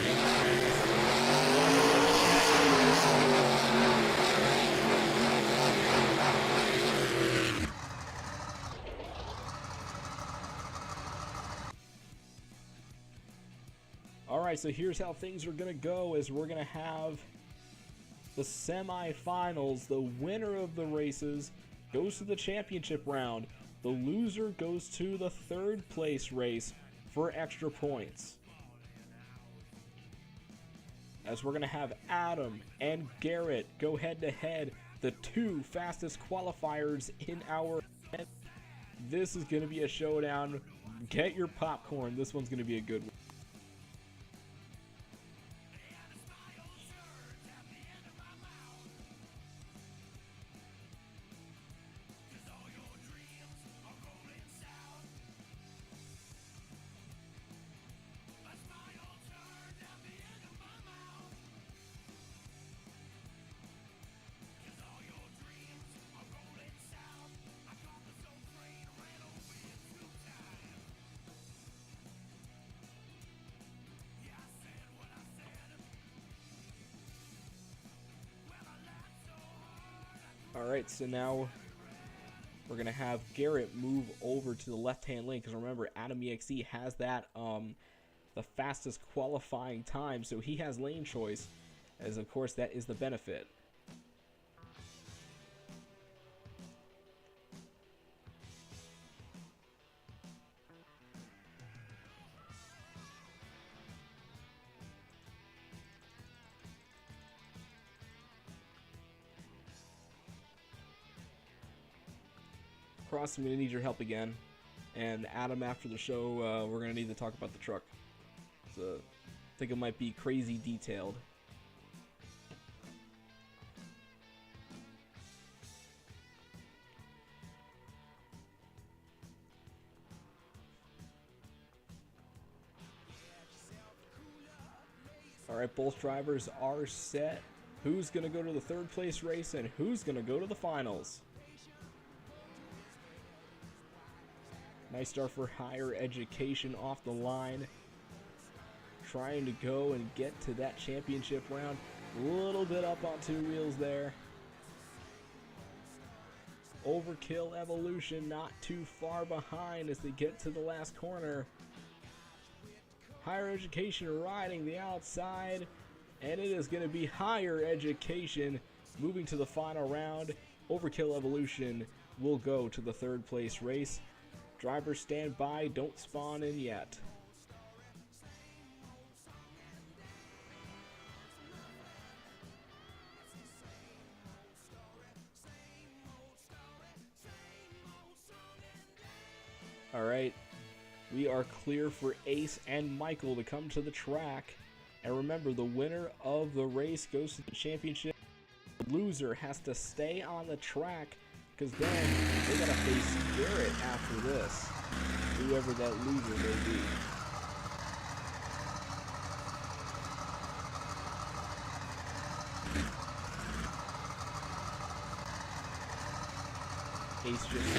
Alright, so here's how things are going to go, is we're going to have the semifinals. The winner of the races goes to the championship round. The loser goes to the third place race for extra points. as we're going to have Adam and Garrett go head to head, the two fastest qualifiers in our event. This is going to be a showdown. Get your popcorn. This one's going to be a good one. Alright, so now we're going to have Garrett move over to the left-hand lane, because remember, Adam EXE has that, the fastest qualifying time, so he has lane choice, as of course that is the benefit. Cross, I'm going to need your help again. And Adam, after the show, we're going to need to talk about the truck. So, I think it might be crazy detailed. Alright, both drivers are set. Who's going to go to the third place race and who's going to go to the finals? Nice start for higher education off the line. Trying to go and get to that championship round. A little bit up on two wheels there. Overkill Evolution not too far behind as they get to the last corner. Higher Education riding the outside. And it is going to be Higher Education moving to the final round. Overkill Evolution will go to the third place race. Drivers stand by, don't spawn in yet. Alright, we are clear for Ace and Michael to come to the track. And remember, the winner of the race goes to the championship. The loser has to stay on the track, because then they gotta face Garrett after this, whoever that loser may be. Ace just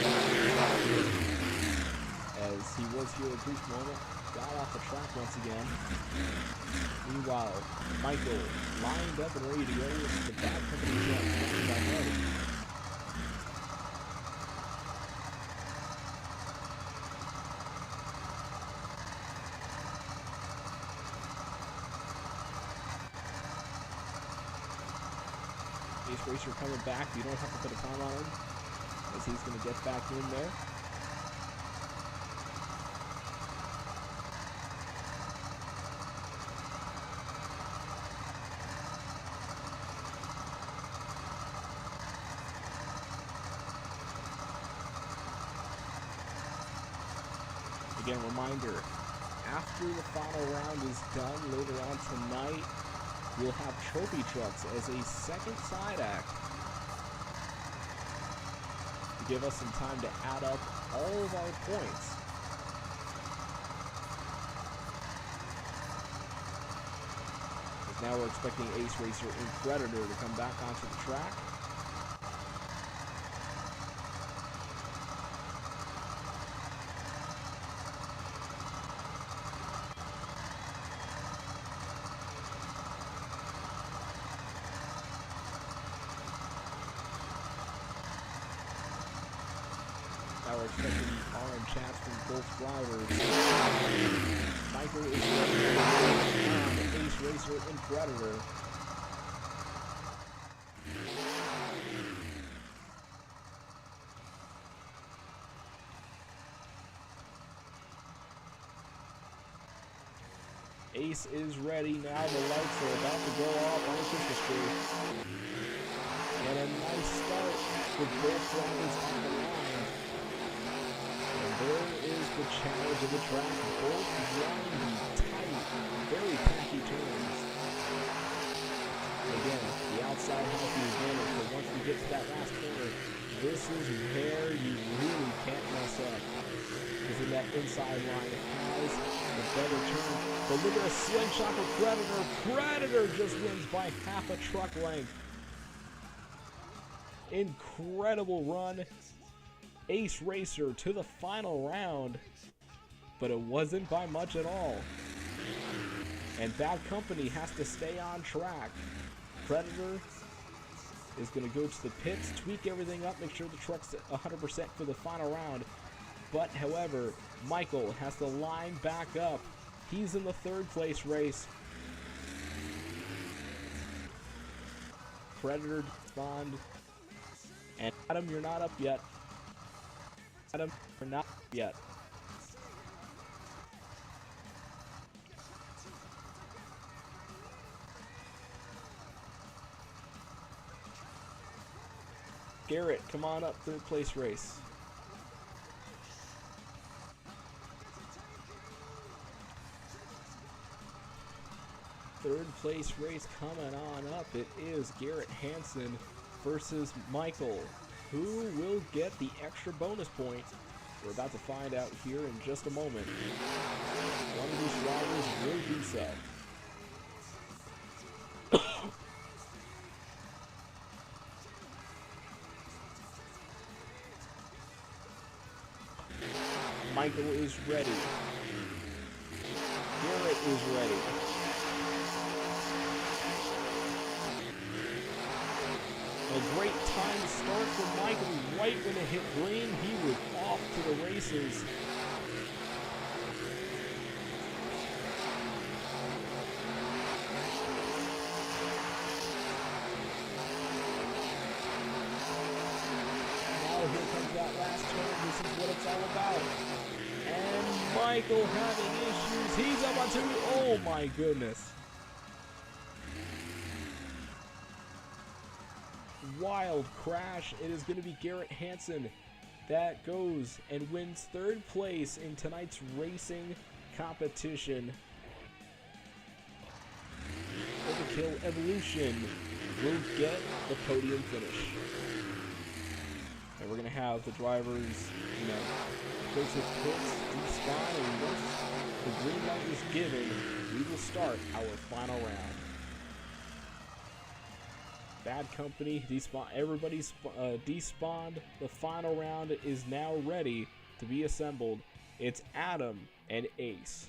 as he was here a brief moment, got off the track once again. Meanwhile, Michael lined up and ready to go with the Bad Company truck standing by ready. Ace Racer coming back. You don't have to put a time on him, as he's going to get back in there. Again, reminder, after the final round is done later on tonight, we'll have trophy trucks as a second side act to give us some time to add up all of our points. Because now we're expecting Ace Racer and Predator to come back onto the track. Now we're expecting orange chats from both drivers. Michael is ready on Ace Racer and Predator. Ace is ready. Now the lights are about to go off on the Christmas tree. And a nice start with both drivers on the line. And there is the challenge of the track. Both driving tight, very tacky turns. Again, the outside has the advantage, but once we get to that last corner, this is where you really can't mess up. Because in that inside line has the better turn. But look at a slingshot for Predator. Predator just wins by half a truck length. Incredible run. Ace Racer to the final round. But it wasn't by much at all. And Bad Company has to stay on track. Predator is going to go to the pits, tweak everything up, make sure the truck's 100% for the final round. But, however, Michael has to line back up. He's in the third place race. Predator spawned. And Adam, you're not up yet. Adam, you're not up yet. Garrett, come on up, third place race. Third place race coming on up. It is Garrett Hansen versus Michael. Who will get the extra bonus point? We're about to find out here in just a moment. One of these drivers will do so. Michael is ready. Garrett is ready. A great time start for Michael. Right when it hit green, he was off to the races. Now here comes that last turn. This is what it's all about. And Michael having issues. He's up on 2. Oh my goodness. Wild crash. It is going to be Garrett Hansen that goes and wins third place in tonight's racing competition. Overkill Evolution will get the podium finish. And we're going to have the drivers, go to pits, despawn, and once the green light is given, we will start our final round. Bad Company, despawn, everybody's despawned. The final round is now ready to be assembled. It's Adam and Ace.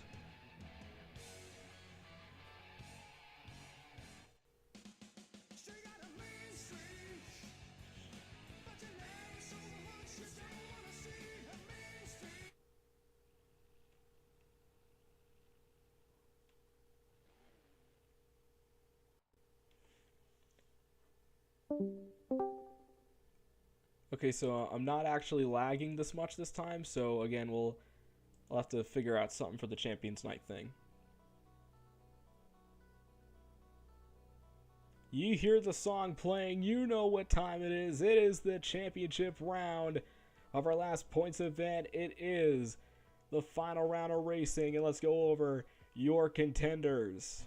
Okay, so I'm not actually lagging this much this time, so again, I'll have to figure out something for the Champions Night thing. You hear the song playing, you know what time it is. It is the championship round of our last points event. It is the final round of racing, and let's go over your contenders.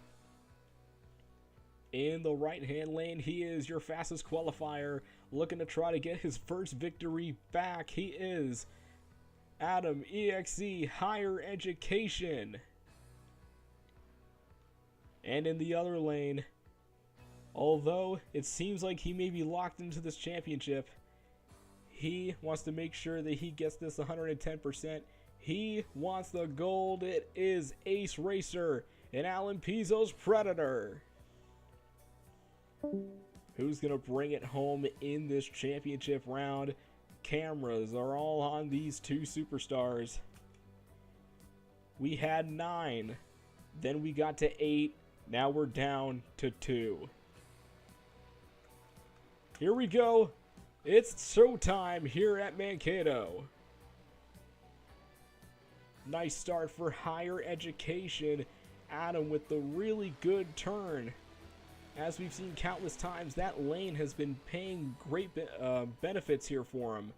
In the right-hand lane, he is your fastest qualifier, looking to try to get his first victory back. He is Adam EXE Higher Education. And in the other lane, although it seems like he may be locked into this championship, he wants to make sure that he gets this 110%. He wants the gold. It is Ace Racer and Alan Pizzo's Predator. Who's going to bring it home in this championship round? Cameras are all on these two superstars. We had 9. Then we got to 8. Now we're down to 2. Here we go. It's showtime here at Mankato. Nice start for Higher Education. Adam with the really good turn. As we've seen countless times, that lane has been paying great benefits here for him.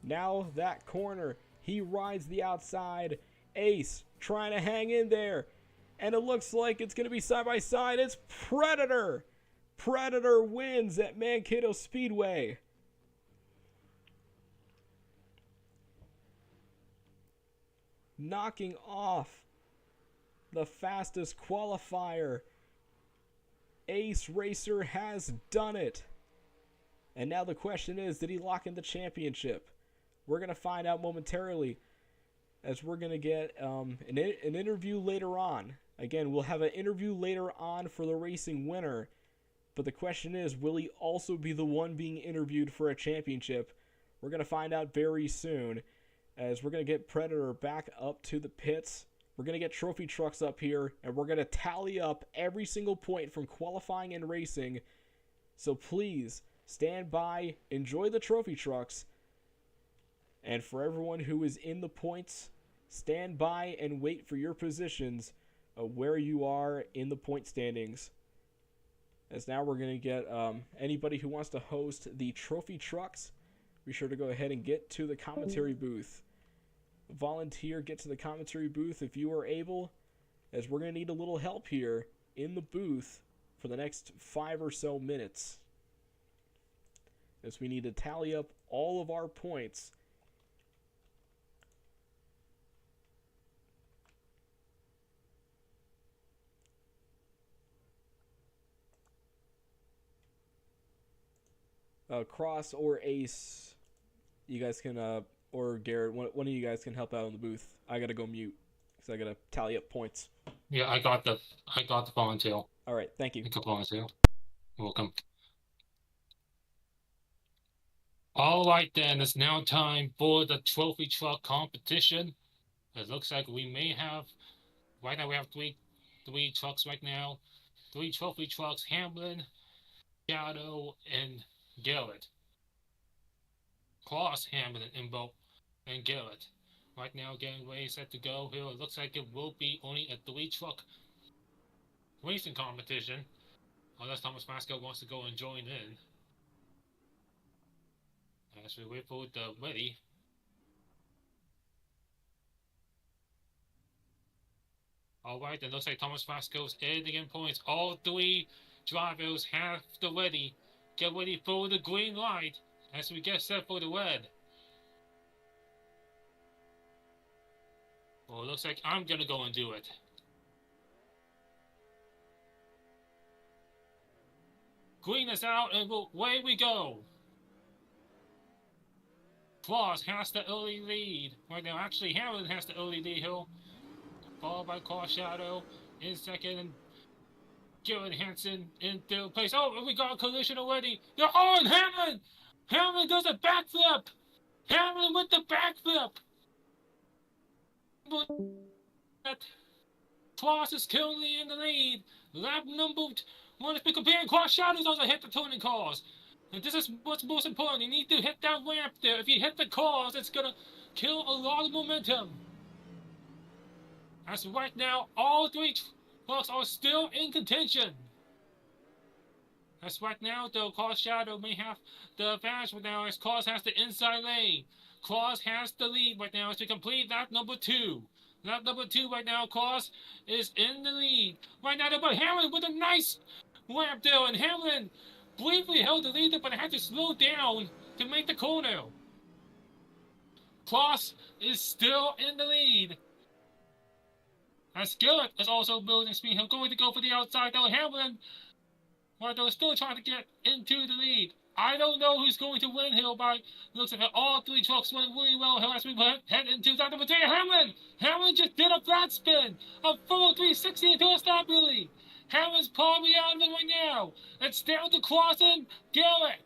Now that corner, he rides the outside. Ace trying to hang in there. And it looks like it's going to be side by side. It's Predator. Predator wins at Mankato Speedway. Knocking off the fastest qualifier. Ace Racer has done it. And now the question is, did he lock in the championship? We're going to find out momentarily, as we're going to get an interview later on. Again, we'll have an interview later on for the racing winner. But the question is, will he also be the one being interviewed for a championship? We're going to find out very soon, as we're going to get Predator back up to the pits. We're going to get trophy trucks up here, and we're going to tally up every single point from qualifying and racing. So please, stand by, enjoy the trophy trucks. And for everyone who is in the points, stand by and wait for your positions of where you are in the point standings. As now we're going to get anybody who wants to host the trophy trucks, be sure to go ahead and get to the commentary booth. Volunteer, get to the commentary booth if you are able, as we're going to need a little help here in the booth for the next 5 or so minutes, as we need to tally up all of our points. Cross or Ace, you guys can, or Garrett, one of you guys can help out in the booth. I gotta go mute because I gotta tally up points. Yeah, I got the volunteer. All right, thank you. I got volunteer. Welcome. All right, then, it's now time for the trophy truck competition. It looks like we may have, right now we have three trucks right now. 3 trophy trucks, Hamlin, Shadow, and Garrett. Cross, Hamlin, and Garrett. Right now, getting ready, set to go here. It looks like it will be only a 3-truck racing competition, unless Thomas Masco wants to go and join in. As we wait for the ready. Alright, then looks like Thomas Vasco's adding in points. All 3 drivers have the ready. Get ready for the green light as we get set for the red. Well, it looks like I'm gonna go and do it. Green is out, and away we go. Cross has the early lead. Right now, actually, Hamilton has the early lead here. Followed by Cross Shadow in second, and Garrett Hansen in third place. Oh, we got a collision already. They're on Hamlin! Hamlin does a backflip! Hamlin with the backflip! Cross is currently in the lead. Lap number 1 is comparing. Cross Shadows also hit the turning cars. And this is what's most important. You need to hit that ramp there. If you hit the cars, it's going to kill a lot of momentum. As right now, all 3 trucks are still in contention. As right now, though, Cross Shadow may have the advantage right now, as Cross has the inside lane. Cross has the lead right now as we complete lap number 2. Lap number 2 right now, Cross is in the lead. Right now, but Hamlin with a nice ramp there, and Hamlin briefly held the lead, but had to slow down to make the corner. Cross is still in the lead. As Garrett is also building speed, he's going to go for the outside, though. Hamlin, well, they're still trying to get into the lead. I don't know who's going to win here, but looks like all 3 trucks went really well here as we head into that number 3. Hamlin just did a flat spin, a full 360 into a stop, really. Hamlin's probably out of it right now. It's down to Cross and Garrett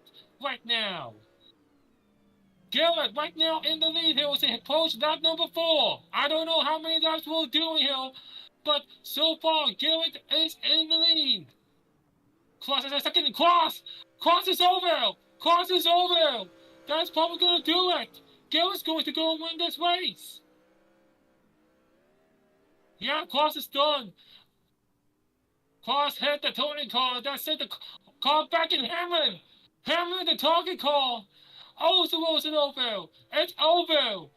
right now. Garrett right now in the lead here as they approach lap number 4. I don't know how many laps we'll do here, but so far Garrett is in the lead. Cross is a second. Cross is over. Cross is over. That's probably going to do it. Garrett's going to go and win this race. Yeah, Cross is done. Cross hit the turning car. That sent the car back in Hamlin. Hamlin the target car. Oh, so was it over? It's over.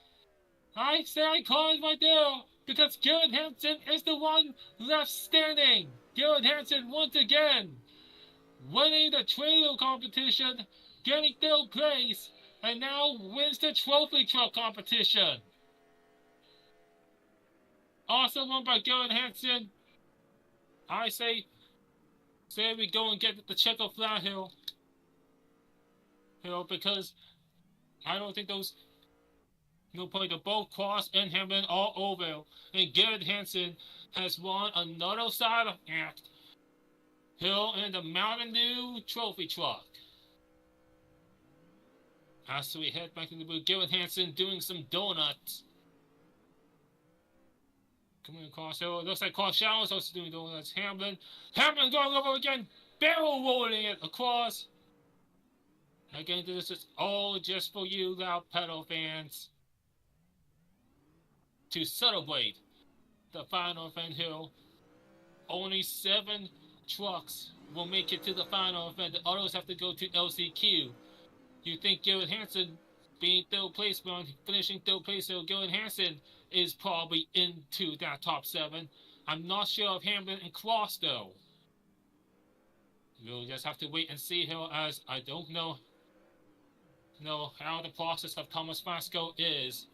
I say cars right there because Garrett Hansen is the one left standing. Garrett Hansen once again winning the trailer competition, getting third place, and now wins the trophy truck competition. Also won by Garrett Hansen. I say we go and get the Checo Flat Hill. Because I don't think those play the both Cross and Hamlin all over. And Garrett Hansen has won another side of act. Hill in the Mountain Dew trophy truck. As we head back in the booth, Garrett Hansen doing some donuts. Coming across Hill. It looks like Carl Showers also doing donuts. Hamlin going over again. Barrel rolling it across. Again, this is all just for you, loud pedal fans. To celebrate the final event hill, only 7 trucks will make it to the final event. The others have to go to LCQ. You think Garrett Hansen being third place, finishing third place, so Garrett Hansen is probably into that top 7. I'm not sure of Hamlin and Cross though. We'll just have to wait and see here, as I don't know how the process of Thomas Vasco is.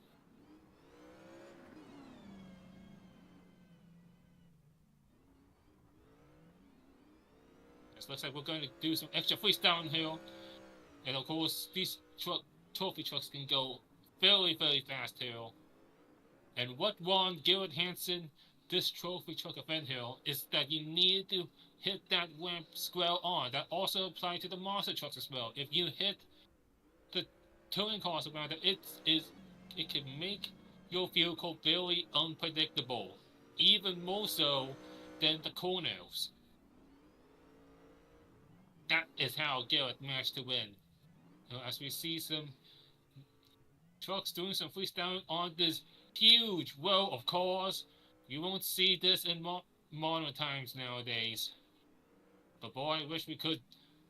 Looks like we're going to do some extra freestyle here. And of course, these trophy trucks can go very, very fast here. And what won Garrett Hansen this trophy truck event here is that you need to hit that ramp square on. That also applies to the monster trucks as well. If you hit the touring cars around it, it can make your vehicle very unpredictable. Even more so than the corners. That is how Garrett managed to win. As we see some trucks doing some freestyle on this huge row of cars. You won't see this in modern times nowadays. But boy, I wish we could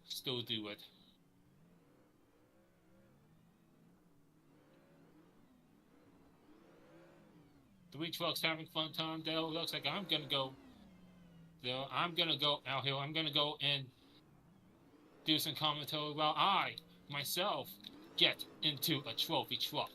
still do it. Three trucks having fun time there. Looks like I'm gonna go there. I'm gonna go out here. I'm gonna go and do some commentary while I, myself, get into a trophy truck.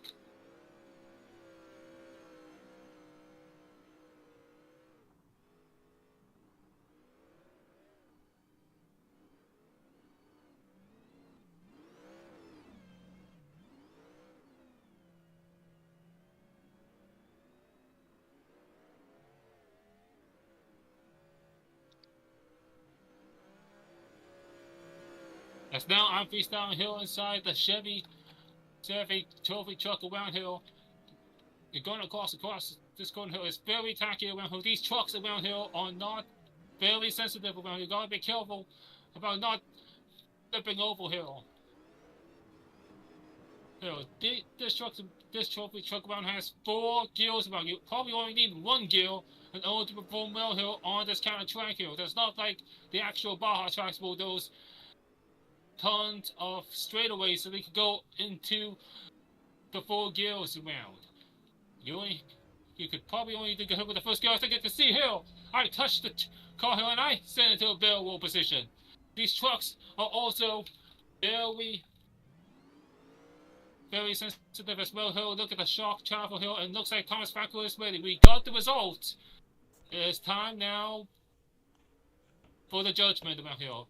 As now I'm freestyling here inside the Chevy trophy truck around here. You're going across this corner hill. It's very tacky around here. These trucks around here are not very sensitive around here. You gotta be careful about not flipping over here. This trophy truck around has 4 gears around you. Probably only need 1 gear in order to perform well here on this kind of track here. There's not like the actual Baja tracks where those tons of straightaways so they could go into the 4 gears around. You could probably only get hit with the first gear. I think I can see here. I touched the car here and I sent it to a barrel roll position. These trucks are also very sensitive as well here. Look at the shock travel here, and looks like Thomas Vasco is ready. We got the results. It's time now for the judgment around here.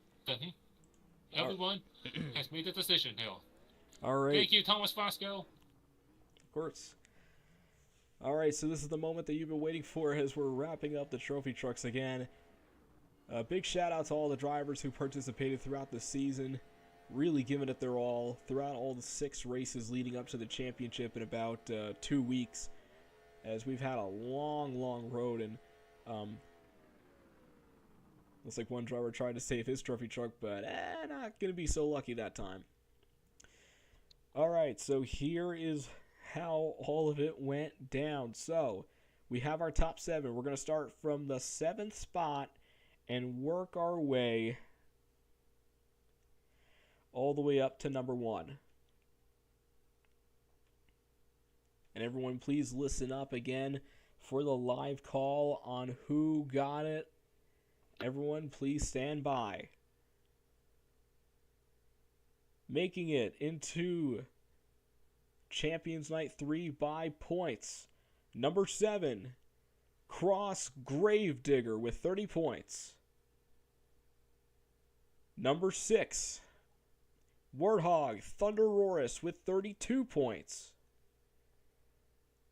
Everyone has made the decision here. All right. Thank you, Thomas Vasco. Of course. All right, so this is the moment that you've been waiting for as we're wrapping up the trophy trucks again. A big shout out to all the drivers who participated throughout the season, really giving it their all throughout all the 6 races leading up to the championship in about 2 weeks, as we've had a long road, and looks like one driver tried to save his trophy truck, but not going to be so lucky that time. Alright, so here is how all of it went down. So, we have our top 7. We're going to start from the 7th spot and work our way all the way up to number 1. And everyone, please listen up again for the live call on who got it. Everyone, please stand by. Making it into Champions Night 3 by points. Number 7, Cross Gravedigger with 30 points. Number 6, Warthog Thunderoris with 32 points.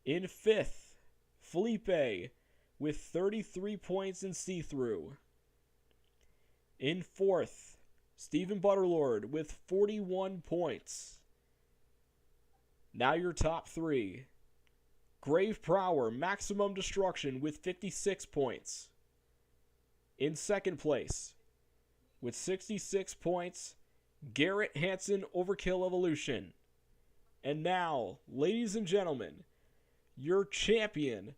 In 5th, Felipe with 33 points in see-through. In 4th, Stephen Butterlord with 41 points. Now your top 3. Grave Prower Maximum Destruction with 56 points. In 2nd place, with 66 points, Garrett Hansen Overkill Evolution. And now, ladies and gentlemen, your champion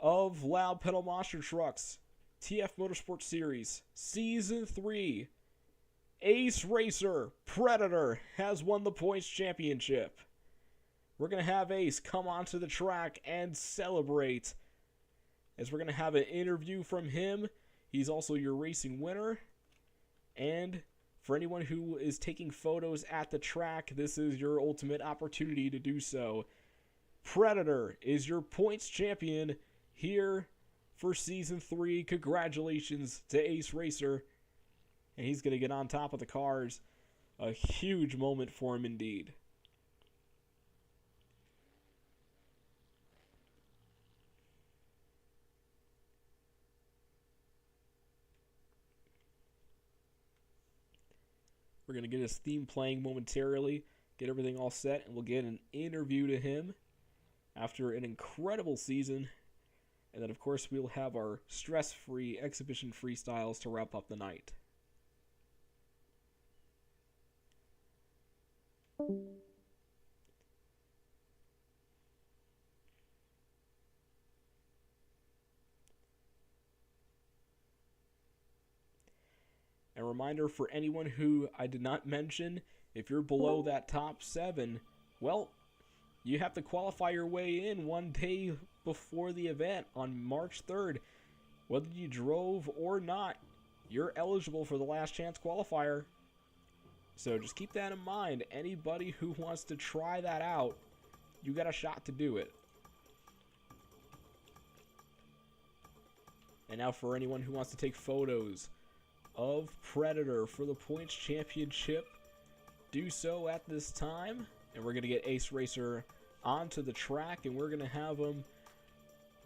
of Loud Pedal Monster Trucks TF Motorsport Series Season 3, Ace Racer Predator, has won the points championship. We're going to have Ace come onto the track and celebrate, as we're going to have an interview from him. He's also your racing winner. And for anyone who is taking photos at the track, this is your ultimate opportunity to do so. Predator is your points champion here for Season 3. Congratulations to Ace Racer. And he's going to get on top of the cars. A huge moment for him indeed. We're going to get his theme playing momentarily, get everything all set, and we'll get an interview to him after an incredible season. And then, of course, we'll have our stress-free exhibition freestyles to wrap up the night. A reminder for anyone who I did not mention, if you're below that top 7, well, you have to qualify your way in one day before the event on March 3rd. Whether you drove or not, you're eligible for the last chance qualifier. So just keep that in mind. Anybody who wants to try that out, you got a shot to do it. And now for anyone who wants to take photos of Predator for the points championship, do so at this time. And we're going to get Ace Racer onto the track, and we're going to have him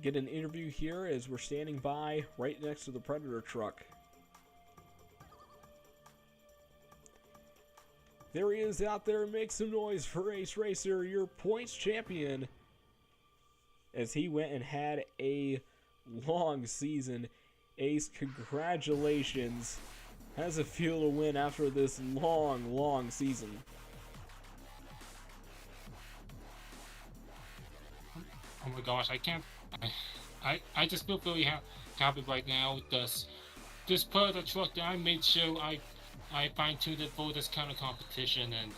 get an interview here as we're standing by right next to the Predator truck. There he is out there. Make some noise for Ace Racer, your points champion, as he went and had a long season. Ace, congratulations. How's it feel to win after this long season? Oh my gosh, I can't. I just feel really happy right now. This part of the truck that I made sure I fine-tuned it for this kind of competition, and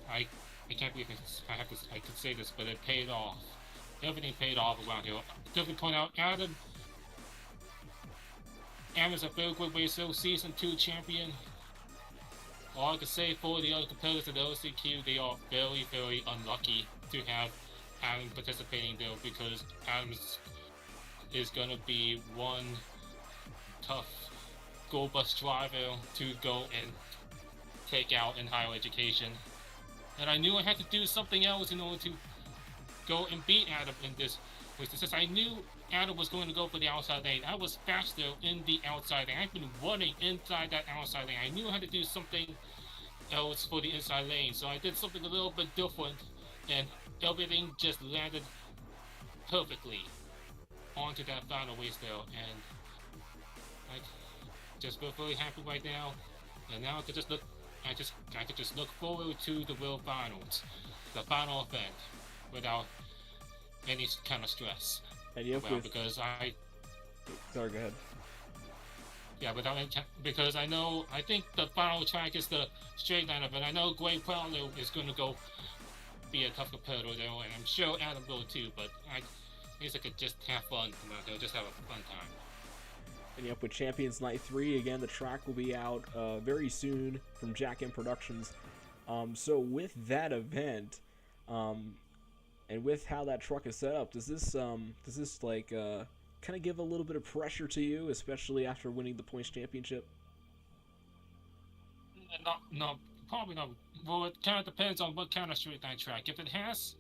I can't believe I could say this, but it paid off. Everything paid off around here. Definitely point out Adam's a very good racer, Season 2 champion. All I can say for the other competitors at the LCQ, they are very unlucky to have Adam participating there, because Adam is going to be one tough go bus driver to go and take out in higher education. And I knew I had to do something else in order to go and beat Adam in this race. Since I knew Adam was going to go for the outside lane, I was faster in the outside lane. I've been running inside that outside lane. I knew I had to do something else for the inside lane, so I did something a little bit different, and everything just landed perfectly onto that final race there. And I just feel very happy right now. And now I could just look forward to the real finals, the final event, with our any kind of stress. And yep, Well, with because I sorry, go ahead. yeah, because I think the final track is the straight liner, but I know Gray Prowler is going to go be a tough competitor there, and I'm sure Adam will too. But I guess I could just have fun. They'll just have a fun time. And yep, with Champions Night 3, again, the track will be out very soon from Jack M Productions. So with that event, and with how that truck is set up, does this like kind of give a little bit of pressure to you, especially after winning the points championship? No, probably not. Well, it kind of depends on what kind of straight line track. If it has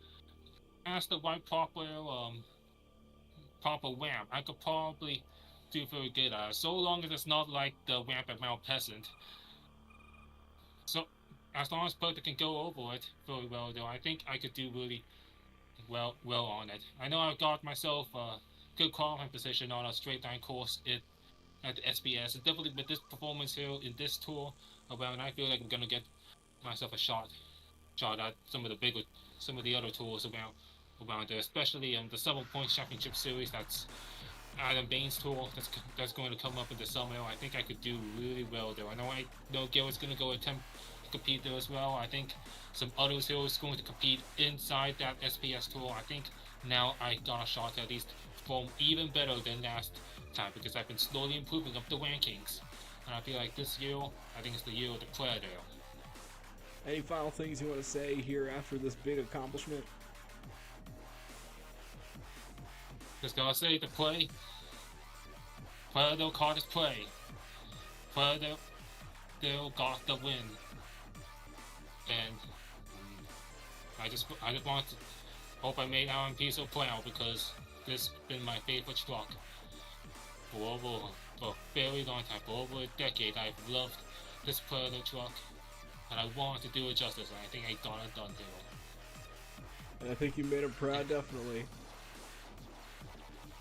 the right proper ramp, I could probably do very good at it. So long as it's not like the ramp at Mount Pleasant. So as long as Bertha can go over it very well, though, I think I could do really well on it. I know I've got myself a good qualifying position on a straight line course at the SBS, and definitely with this performance here in this tour around, I feel like I'm gonna get myself a shot at some of the other tours around there, especially the 7 Points Championship Series. That's Adam Bain's tour. That's going to come up in the summer. I think I could do really well there. I know Garrett's going to go attempt to compete there as well. I think some others here is going to compete inside that SPS tour. I think now I got a shot to at least perform even better than last time, because I've been slowly improving up the rankings. And I feel like this year, I think it's the year of the Predator. Any final things you want to say here after this big accomplishment? Just gotta say the play. Predator caught his prey. Predator got the win. And I just want to hope I made Alan P so proud, because this has been my favorite truck for a very long time. For over a decade, I've loved this Predator truck, and I wanted to do it justice, and I think I got it done here. And I think you made him proud, definitely.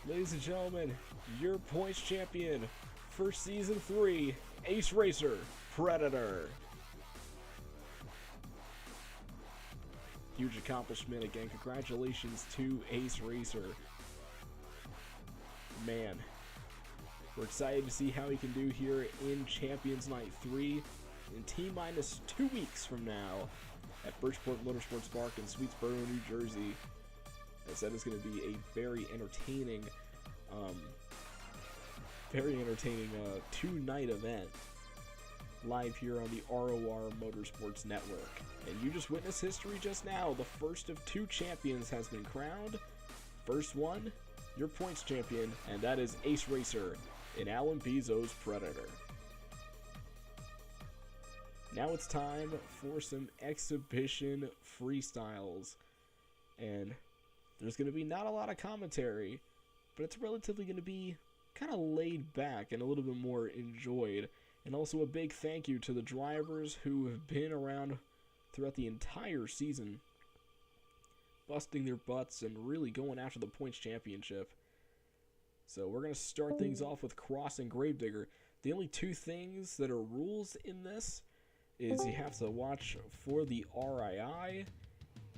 Ladies and gentlemen, your points champion for Season 3, Ace Racer Predator. Huge accomplishment again. Congratulations to Ace Racer. Man, we're excited to see how he can do here in Champions Night 3 in T-minus 2 weeks from now at Bridgeport Motorsports Park in Sweetsboro, New Jersey. As that is going to be a very entertaining two-night event live here on the ROR Motorsports Network. And you just witnessed history just now. The first of 2 champions has been crowned. First one, your points champion, and that is Ace Racer in Alan Pizzo's Predator. Now it's time for some exhibition freestyles. And there's going to be not a lot of commentary, but it's relatively going to be kind of laid back and a little bit more enjoyed. And also a big thank you to the drivers who have been around throughout the entire season, busting their butts and really going after the points championship. So we're going to start things off with Cross and Gravedigger. The only 2 things that are rules in this is you have to watch for the RII,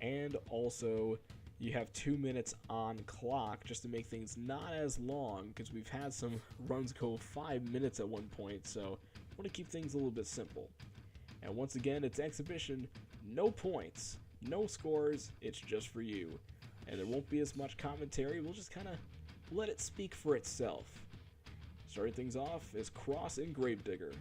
and also you have 2 minutes on clock just to make things not as long, because we've had some runs go 5 minutes at one point, so I want to keep things a little bit simple. And once again, it's exhibition, no points, no scores, it's just for you. And there won't be as much commentary, we'll just kind of let it speak for itself. Starting things off is Cross and Gravedigger.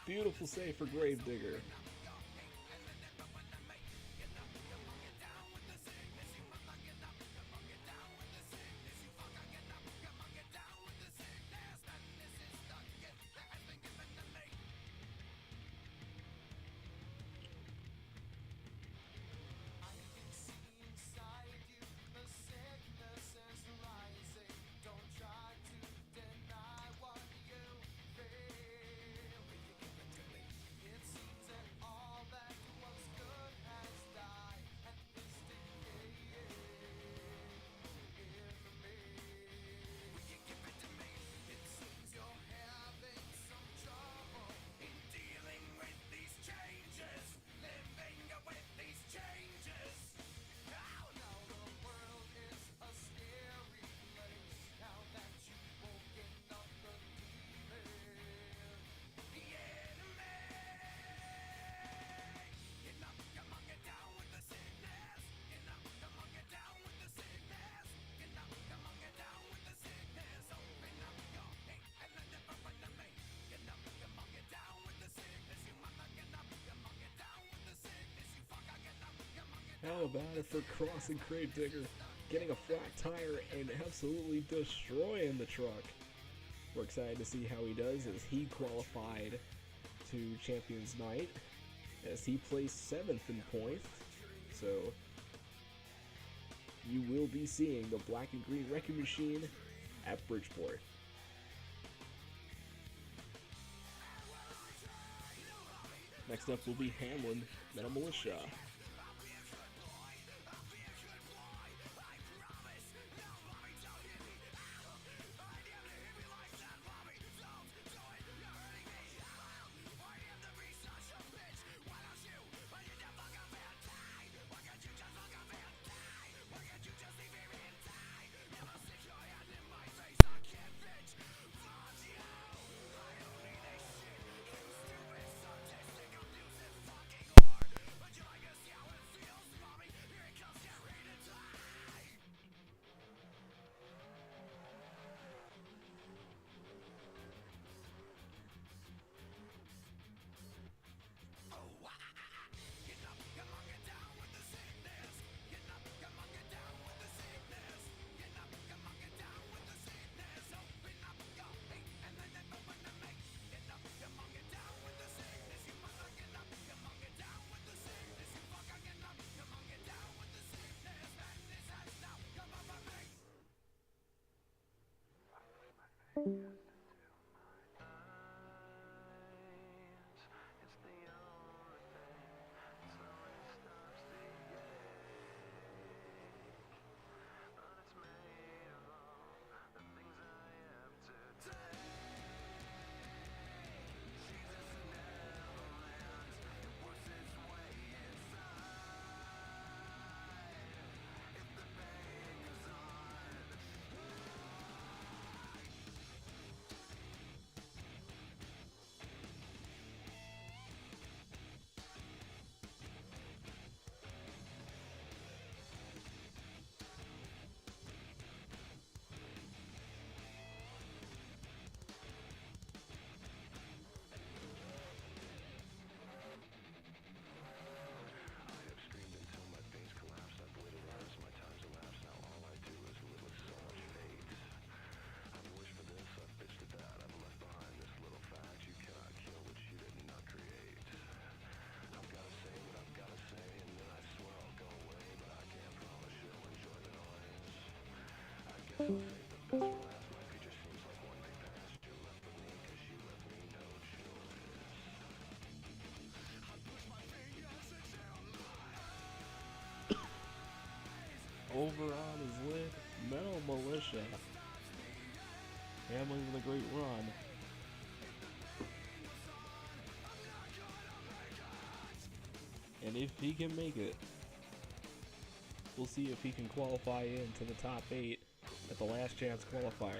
Beautiful save for Gravedigger. How about it for Cross and Gravedigger getting a flat tire and absolutely destroying the truck. We're excited to see how he does as he qualified to Champions Night as he placed 7th in points. So you will be seeing the black and green wrecking machine at Bridgeport. Next up will be Hamlin Metal Militia. Over on his lid, Metal Militia. Hamlin with a great run. And if he can make it, we'll see if he can qualify into the top 8 at the last chance qualifier.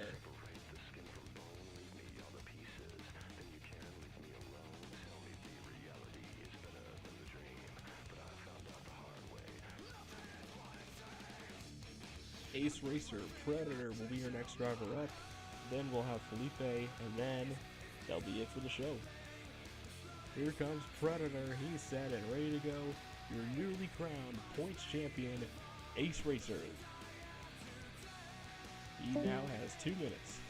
Ace Racer, Predator will be your next driver up. Then we'll have Felipe, and then that'll be it for the show. Here comes Predator. He's set and ready to go. Your newly crowned points champion, Ace Racer. He now has 2 minutes.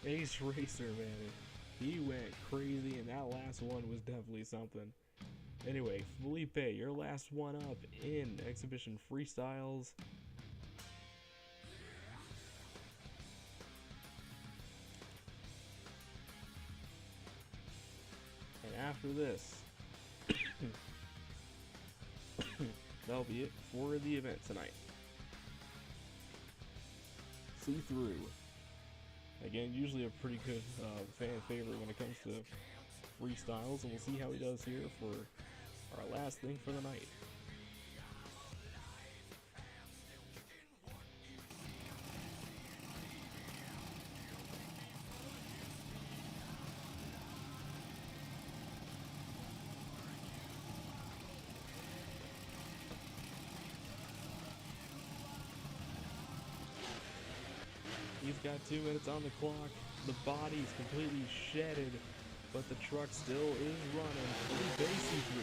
Ace Racer, man, he went crazy, and that last one was definitely something. Anyway, Felipe, your last one up in Exhibition Freestyles. And after this, that'll be it for the event tonight. See Through. Again, usually a pretty good fan favorite when it comes to freestyles, and we'll see how he does here for our last thing for the night. He's got 2 minutes on the clock. The body's completely shedded, but the truck still is running. Pretty basic through.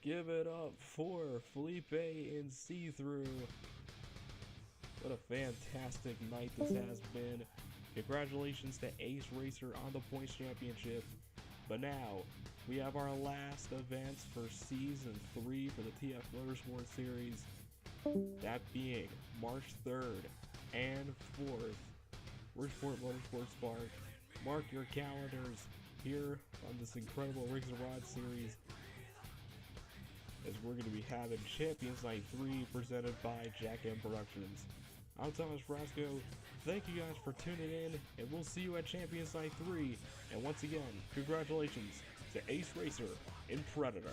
Give it up for Felipe and See Through. What a fantastic night this has been. Congratulations to Ace Racer on the points championship. But now, we have our last events for Season 3 for the TF Motorsport Series. That being March 3rd and 4th. Ridgeport Motorsports Park. Mark your calendars here on this incredible Rigs and Rods series, as we're going to be having Champions Night 3 presented by Jack M Productions. I'm Thomas Frasco. Thank you guys for tuning in, and we'll see you at Champions Night 3. And once again, congratulations to Ace Racer and Predator.